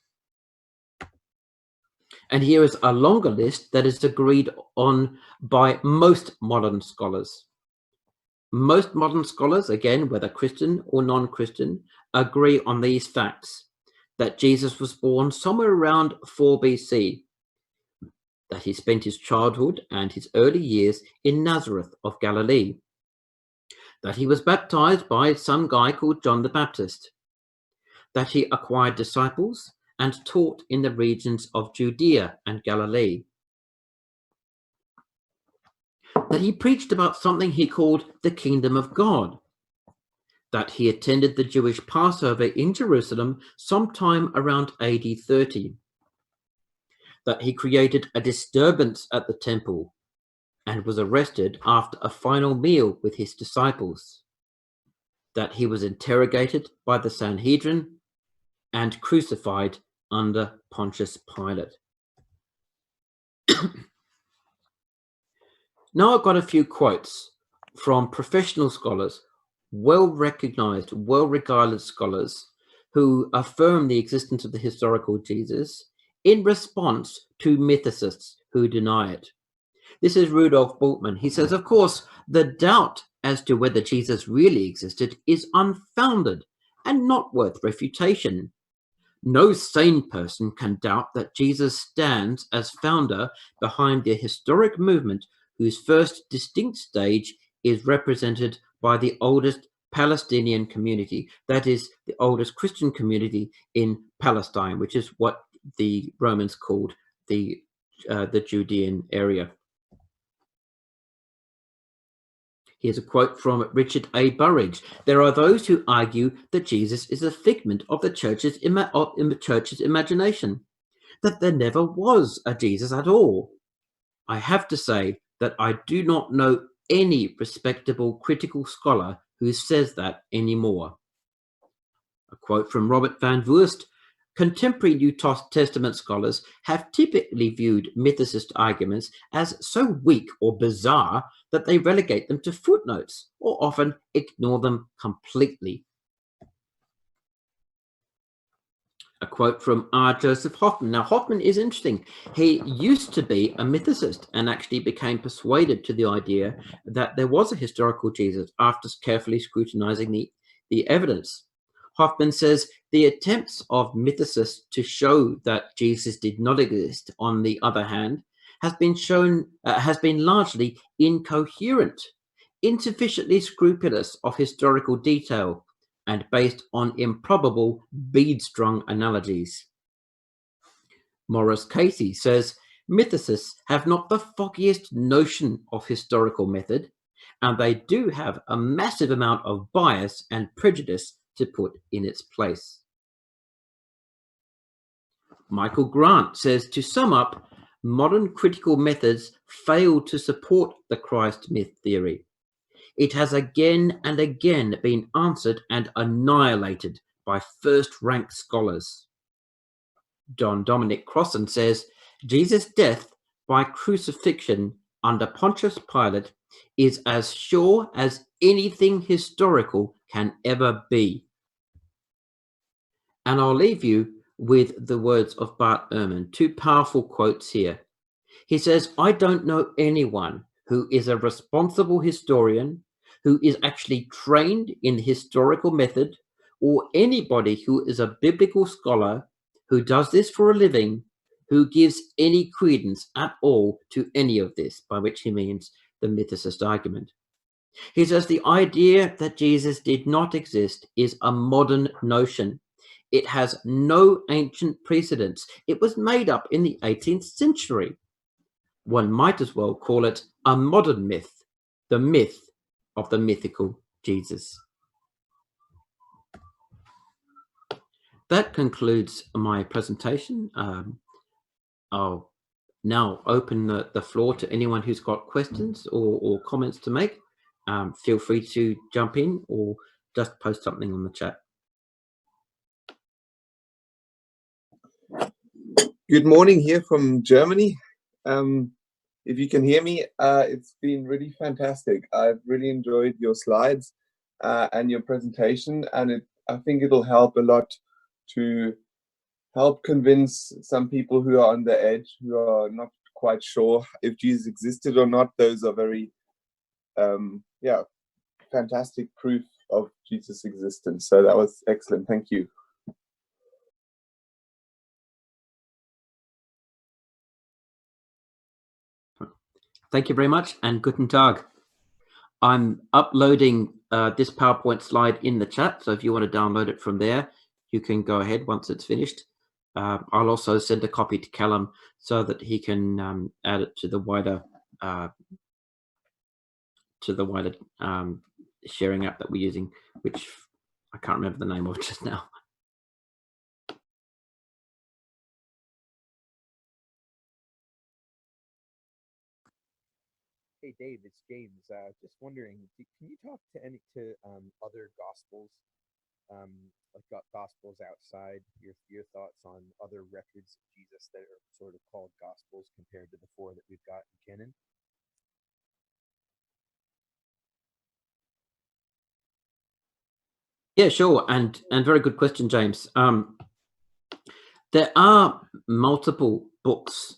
And here is a longer list that is agreed on by most modern scholars. Most modern scholars, again, whether Christian or non-Christian, agree on these facts: that Jesus was born somewhere around 4 BC, that he spent his childhood and his early years in Nazareth of Galilee, that he was baptized by some guy called John the Baptist, that he acquired disciples and taught in the regions of Judea and Galilee, that he preached about something he called the kingdom of God, that he attended the Jewish Passover in Jerusalem sometime around AD 30, that he created a disturbance at the temple and was arrested after a final meal with his disciples, that he was interrogated by the Sanhedrin and crucified under Pontius Pilate. Now I've got a few quotes from professional scholars, well-recognized, well-regarded scholars who affirm the existence of the historical Jesus in response to mythicists who deny it. This is Rudolf Bultmann. He says, of course, the doubt as to whether Jesus really existed is unfounded and not worth refutation. No sane person can doubt that Jesus stands as founder behind the historic movement whose first distinct stage is represented by the oldest Palestinian community, that is, the oldest Christian community in Palestine, which is what the Romans called the Judean area. Here's a quote from Richard A. Burridge. There are those who argue that Jesus is a figment of the church's imagination, that there never was a Jesus at all. I have to say that I do not know any respectable critical scholar who says that anymore. A quote from Robert Van Voorst. Contemporary New Testament scholars have typically viewed mythicist arguments as so weak or bizarre that they relegate them to footnotes or often ignore them completely. A quote from R. Joseph Hoffman. Now, Hoffman is interesting. He used to be a mythicist and actually became persuaded to the idea that there was a historical Jesus after carefully scrutinizing the evidence. Hoffman says the attempts of mythicists to show that Jesus did not exist, on the other hand, has been largely incoherent, insufficiently scrupulous of historical detail, and based on improbable bead-strung analogies. Morris Casey says mythicists have not the foggiest notion of historical method, and they do have a massive amount of bias and prejudice to put in its place. Michael Grant says, to sum up, modern critical methods fail to support the Christ myth theory. It has again and again been answered and annihilated by first-rank scholars. John Dominic Crossan says, Jesus' death by crucifixion under Pontius Pilate is as sure as anything historical can ever be. And I'll leave you with the words of Bart Ehrman, two powerful quotes here. He says, I don't know anyone who is a responsible historian, who is actually trained in the historical method, or anybody who is a biblical scholar who does this for a living, who gives any credence at all to any of this, by which he means the mythicist argument. He says the idea that Jesus did not exist is a modern notion. It has no ancient precedents. It was made up in the 18th century. One might as well call it a modern myth, the myth of the mythical Jesus. That concludes my presentation. I'll now open the floor to anyone who's got questions or comments to make. Feel free to jump in or just post something on the chat. Good morning here from Germany. If you can hear me, it's been really fantastic. I've really enjoyed your slides and your presentation, and I think it'll help a lot to help convince some people who are on the edge, who are not quite sure if Jesus existed or not. Those are very, fantastic proof of Jesus' existence. So that was excellent. Thank you. Thank you very much, and guten Tag. I'm uploading this PowerPoint slide in the chat, so if you want to download it from there, you can go ahead once it's finished. I'll also send a copy to Callum so that he can add it to the wider sharing app that we're using, which I can't remember the name of just now. Hey Dave, it's James. Just wondering, can you talk to other gospels, like gospels outside? Your thoughts on other records of Jesus that are sort of called gospels compared to the 4 that we've got in canon? Yeah, sure, and very good question, James. There are multiple books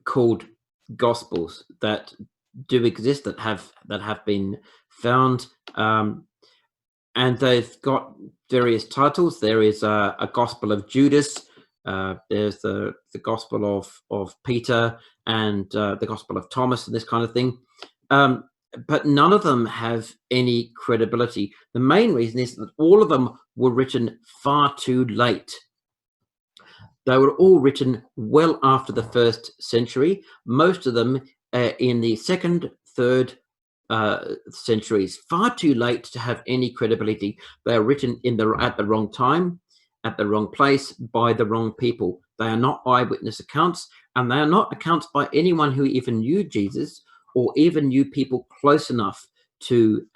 called Gospels that do exist, that have been found, and they've got various titles. There is a Gospel of Judas. There's the Gospel of Peter, and the Gospel of Thomas, and this kind of thing. But none of them have any credibility. The main reason is that all of them were written far too late. They were all written well after the 1st century, most of them in the 2nd, 3rd centuries, far too late to have any credibility. They are written at the wrong time, at the wrong place, by the wrong people. They are not eyewitness accounts, and they are not accounts by anyone who even knew Jesus or even knew people close enough to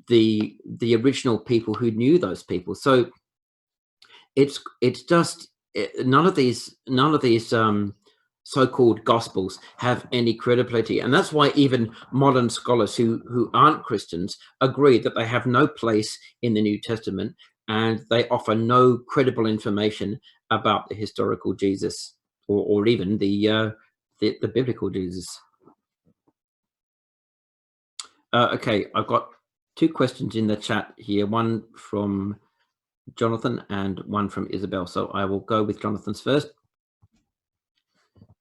the original people who knew those people. So it's just none of these so-called gospels have any credibility, and that's why even modern scholars who aren't Christians agree that they have no place in the New Testament, and they offer no credible information about the historical Jesus or even the biblical Jesus. Okay, I've got 2 questions in the chat here, one from Jonathan and one from Isabel. So I will go with Jonathan's first.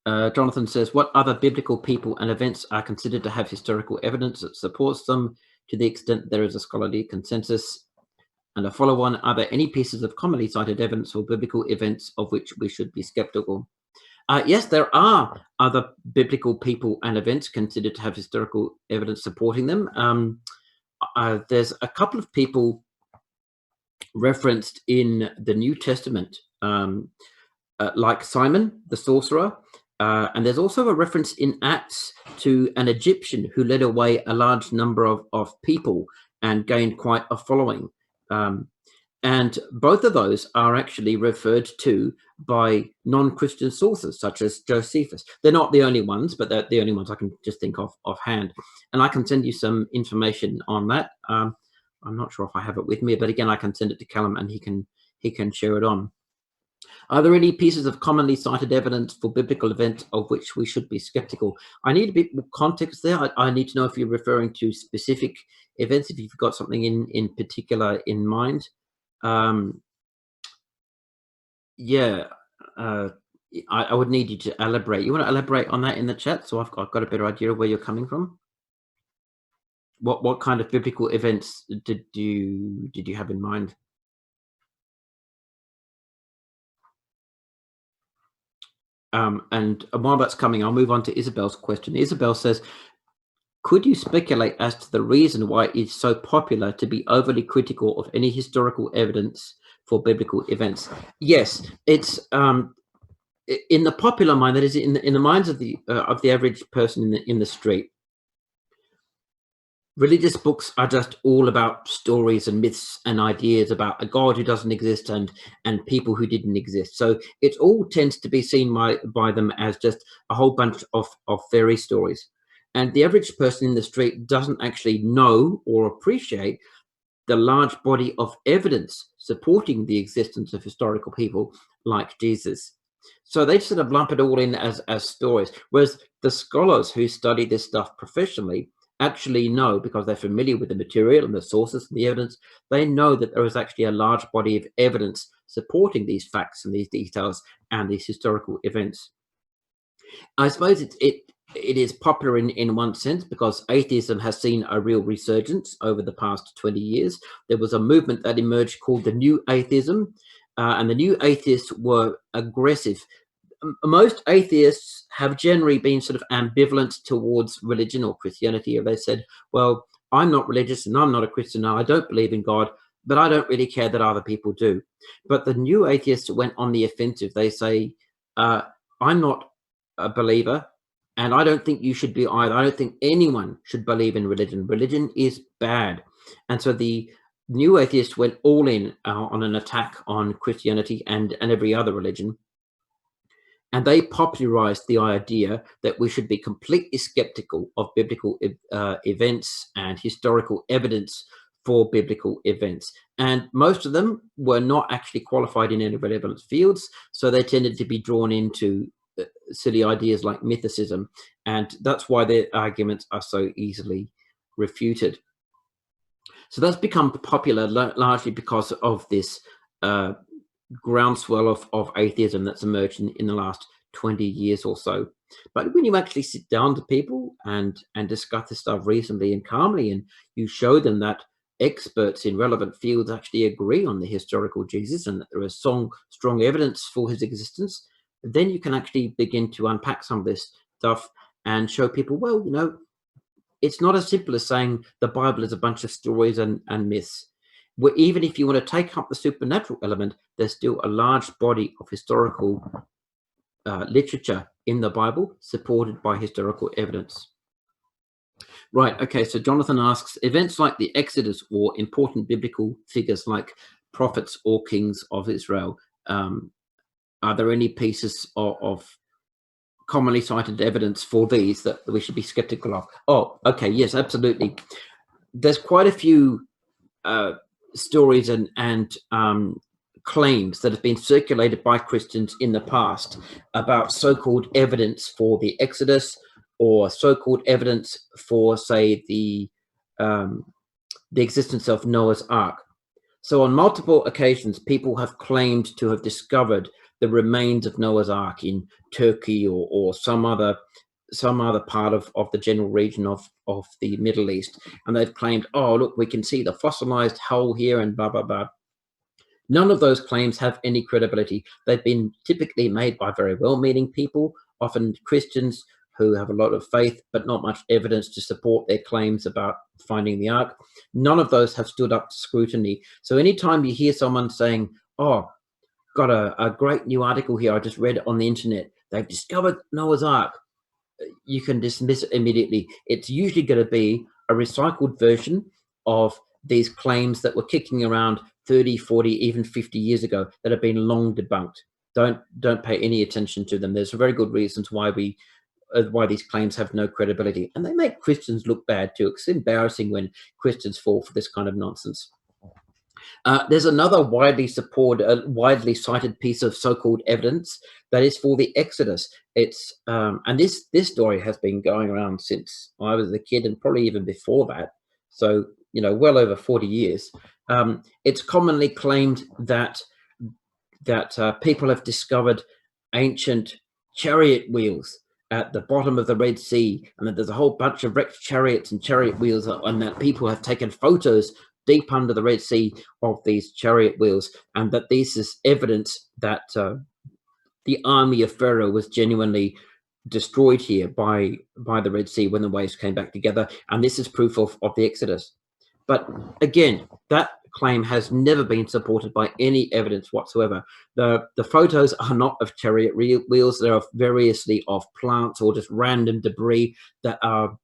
Jonathan says, what other biblical people and events are considered to have historical evidence that supports them to the extent there is a scholarly consensus? And a follow-on, are there any pieces of commonly cited evidence or biblical events of which we should be skeptical? Yes, there are other biblical people and events considered to have historical evidence supporting them. There's a couple of people referenced in the New Testament, like Simon the sorcerer, and there's also a reference in Acts to an Egyptian who led away a large number of people and gained quite a following. And both of those are actually referred to by non-Christian sources, such as Josephus. They're not the only ones, but they're the only ones I can just think of offhand. And I can send you some information on that. I'm not sure if I have it with me, but again, I can send it to Callum and he can share it on. Are there any pieces of commonly cited evidence for biblical events of which we should be skeptical? I need a bit more context there. I need to know if you're referring to specific events, if you've got something in particular in mind. Yeah, I would need you to elaborate. You want to elaborate on that in the chat, so I've got a better idea of where you're coming from. What kind of biblical events did you have in mind? And while that's coming, I'll move on to Isabel's question. Isabel says, could you speculate as to the reason why it's so popular to be overly critical of any historical evidence for biblical events? Yes, it's in the popular mind, that is in the minds of the average person in the street. Religious books are just all about stories and myths and ideas about a God who doesn't exist and people who didn't exist. So it all tends to be seen by them as just a whole bunch of fairy stories. And the average person in the street doesn't actually know or appreciate the large body of evidence supporting the existence of historical people like Jesus. So they sort of lump it all in as stories, whereas the scholars who study this stuff professionally actually know, because they're familiar with the material and the sources and the evidence, they know that there is actually a large body of evidence supporting these facts and these details and these historical events. I suppose it is popular in one sense because atheism has seen a real resurgence over the past 20 years. There was a movement that emerged called the New Atheism, and the New Atheists were aggressive. Most atheists have generally been sort of ambivalent towards religion or Christianity. They said, well, I'm not religious and I'm not a Christian and I don't believe in God, but I don't really care that other people do. But the New Atheists went on the offensive. They say, I'm not a believer and I don't think you should be either. I don't think anyone should believe in religion. Religion is bad. And so the New Atheists went all in on an attack on Christianity and every other religion. And they popularized the idea that we should be completely skeptical of biblical events and historical evidence for biblical events. And most of them were not actually qualified in any relevant fields, so they tended to be drawn into silly ideas like mythicism. And that's why their arguments are so easily refuted. So that's become popular largely because of this groundswell of atheism that's emerged in the last 20 years or so. But when you actually sit down to people and discuss this stuff reasonably and calmly, and you show them that experts in relevant fields actually agree on the historical Jesus and that there is strong evidence for his existence, then you can actually begin to unpack some of this stuff and show people, well, you know, it's not as simple as saying the Bible is a bunch of stories and myths. Where even if you want to take up the supernatural element, there's still a large body of historical literature in the Bible supported by historical evidence. Right, okay, so Jonathan asks, events like the Exodus or important biblical figures like prophets or kings of Israel, are there any pieces of commonly cited evidence for these that we should be skeptical of? Oh, okay, yes, absolutely. There's quite a few stories and claims that have been circulated by Christians in the past about so-called evidence for the Exodus or so-called evidence for, say, the existence of Noah's Ark. So on multiple occasions, people have claimed to have discovered the remains of Noah's Ark in Turkey or some other part of the general region of the Middle East. And they've claimed, oh, look, we can see the fossilized hull here and blah, blah, blah. None of those claims have any credibility. They've been typically made by very well-meaning people often Christians who have a lot of faith but not much evidence to support their claims about finding the ark. None of those have stood up to scrutiny. So anytime you hear someone saying, oh, got a great new article here I just read on the internet, they've discovered Noah's Ark, you can dismiss it immediately. It's usually going to be a recycled version of these claims that were kicking around 30, 40, even 50 years ago that have been long debunked. Don't pay any attention to them. There's very good reasons why these claims have no credibility, and they make Christians look bad too. It's embarrassing when Christians fall for this kind of nonsense. There's another widely cited piece of so-called evidence that is for the Exodus. It's and this story has been going around since I was a kid, and probably even before that. So well over 40 years. It's commonly claimed that people have discovered ancient chariot wheels at the bottom of the Red Sea, and that there's a whole bunch of wrecked chariots and chariot wheels, and that people have taken photos deep under the Red Sea of these chariot wheels, and that this is evidence that the army of Pharaoh was genuinely destroyed here by the Red Sea when the waves came back together, and this is proof of the Exodus. But again, that claim has never been supported by any evidence whatsoever. The photos are not of chariot wheels. They're variously of plants or just random debris that are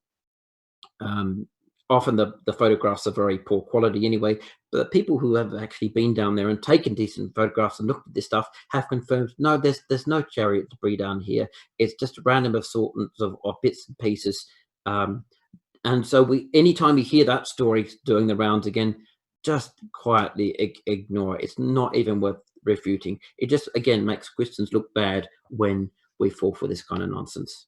often the photographs are very poor quality anyway. But the people who have actually been down there and taken decent photographs and looked at this stuff have confirmed, no, there's no chariot debris down here. It's just a random assortment of bits and pieces. And so anytime you hear that story doing the rounds again, just quietly ignore it. It's not even worth refuting. It just, again, makes Christians look bad when we fall for this kind of nonsense.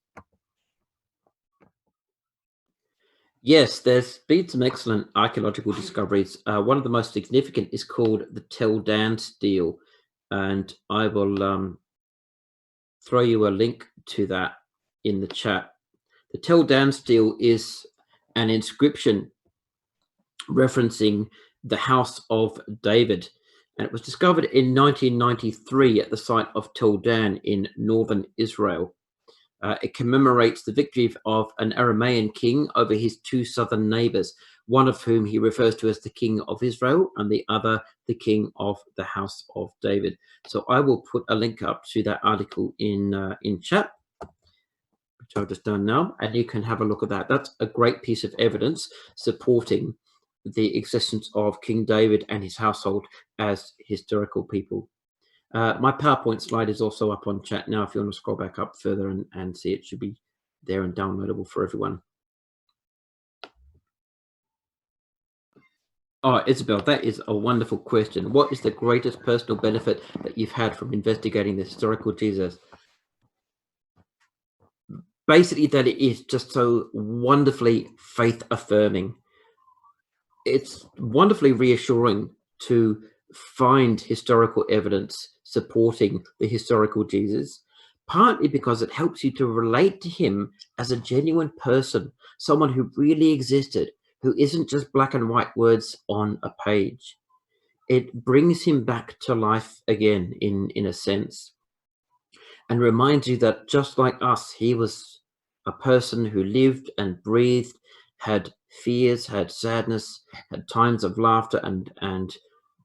Yes, there's been some excellent archaeological discoveries. One of the most significant is called the Tel Dan stele, and I will throw you a link to that in the chat. The Tel Dan stele is an inscription referencing the house of David, and it was discovered in 1993 at the site of Tel Dan in northern Israel. It commemorates the victory of an Aramean king over his two southern neighbors, one of whom he refers to as the king of Israel and the other the king of the house of David. So I will put a link up to that article in chat, which I've just done now, and you can have a look at that. That's a great piece of evidence supporting the existence of King David and his household as historical people. My PowerPoint slide is also up on chat now. If you want to scroll back up further and see, it should be there and downloadable for everyone. Oh, Isabel, that is a wonderful question. What is the greatest personal benefit that you've had from investigating the historical Jesus? Basically, that it is just so wonderfully faith affirming. It's wonderfully reassuring to find historical evidence supporting the historical Jesus, partly because it helps you to relate to him as a genuine person, someone who really existed, who isn't just black and white words on a page. It brings him back to life again, in a sense, and reminds you that just like us, he was a person who lived and breathed, had fears, had sadness, had times of laughter and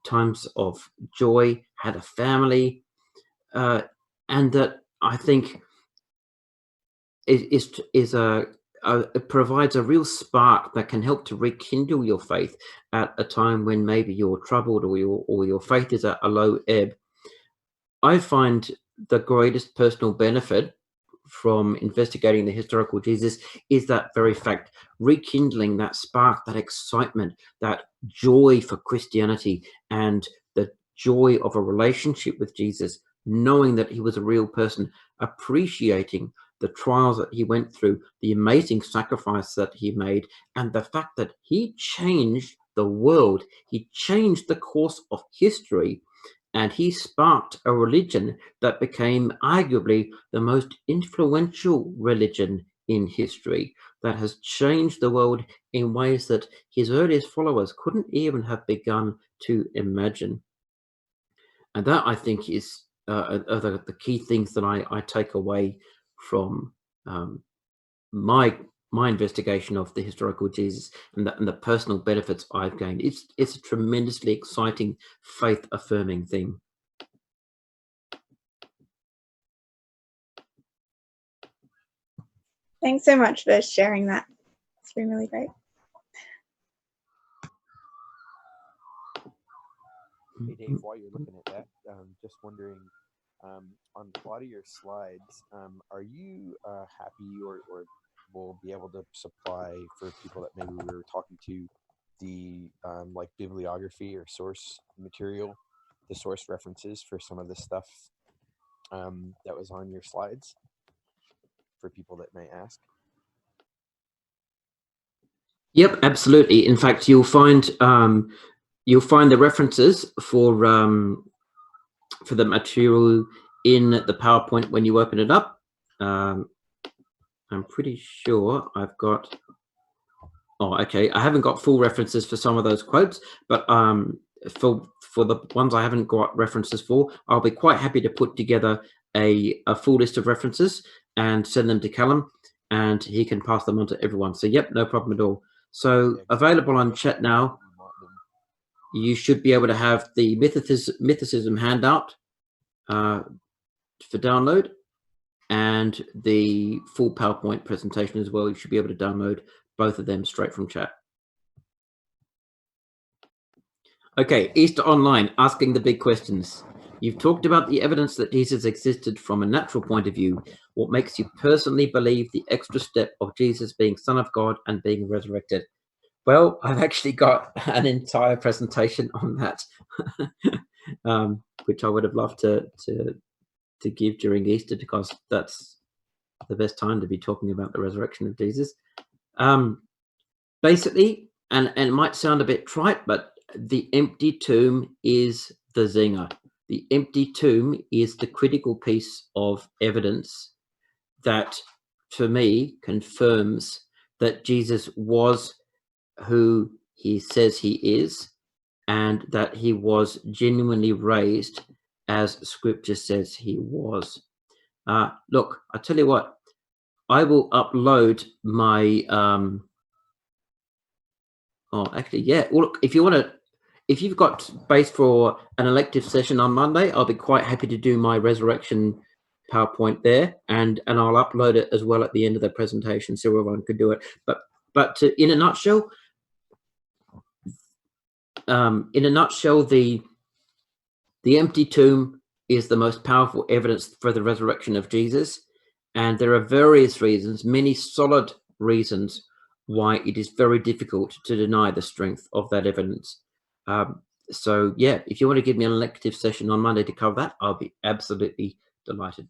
times of joy, had a family, and that I think it provides a real spark that can help to rekindle your faith at a time when maybe you're troubled or your faith is at a low ebb. I find the greatest personal benefit from investigating the historical Jesus is that very fact, rekindling that spark, that excitement, that joy for Christianity and the joy of a relationship with Jesus, knowing that he was a real person, appreciating the trials that he went through, the amazing sacrifice that he made, and the fact that he changed the world, he changed the course of history, and he sparked a religion that became arguably the most influential religion in history, that has changed the world in ways that his earliest followers couldn't even have begun to imagine. And that, I think, is the key things that I take away from my investigation of the historical Jesus and the personal benefits I've gained. It's a tremendously exciting, faith-affirming thing. Thanks so much for sharing that. It's been really great. Hey Dave, while you're looking at that, just wondering, on a lot of your slides, are you happy or will be able to supply for people that maybe we were talking to the like bibliography or source material, the source references for some of the stuff that was on your slides for people that may ask? Yep, absolutely. In fact, you'll find the references for the material in the PowerPoint when you open it up. I'm pretty sure I've got. Oh, okay. I haven't got full references for some of those quotes, but for the ones I haven't got references for, I'll be quite happy to put together a full list of references and send them to Callum, and he can pass them on to everyone. So, yep, no problem at all. So, available on chat now. You should be able to have the mythicism handout for download, and the full PowerPoint presentation as well. You should be able to download both of them straight from chat. Okay, Easter Online, asking the big questions. You've talked about the evidence that Jesus existed from a natural point of view. What makes you personally believe the extra step of Jesus being Son of God and being resurrected? Well, I've actually got an entire presentation on that, which I would have loved to give during Easter, because that's the best time to be talking about the resurrection of Jesus. Basically, and it might sound a bit trite, but the empty tomb is the zinger. The empty tomb is the critical piece of evidence that, for me, confirms that Jesus was who he says he is, and that he was genuinely raised as Scripture says he was. Look, I tell you what, I will upload my look, if you've got space for an elective session on Monday, I'll be quite happy to do my resurrection PowerPoint there, and I'll upload it as well at the end of the presentation so everyone could do it. But in a nutshell, the empty tomb is the most powerful evidence for the resurrection of Jesus, and there are various reasons, many solid reasons, why it is very difficult to deny the strength of that evidence. So yeah, if you want to give me an elective session on Monday to cover that, I'll be absolutely delighted.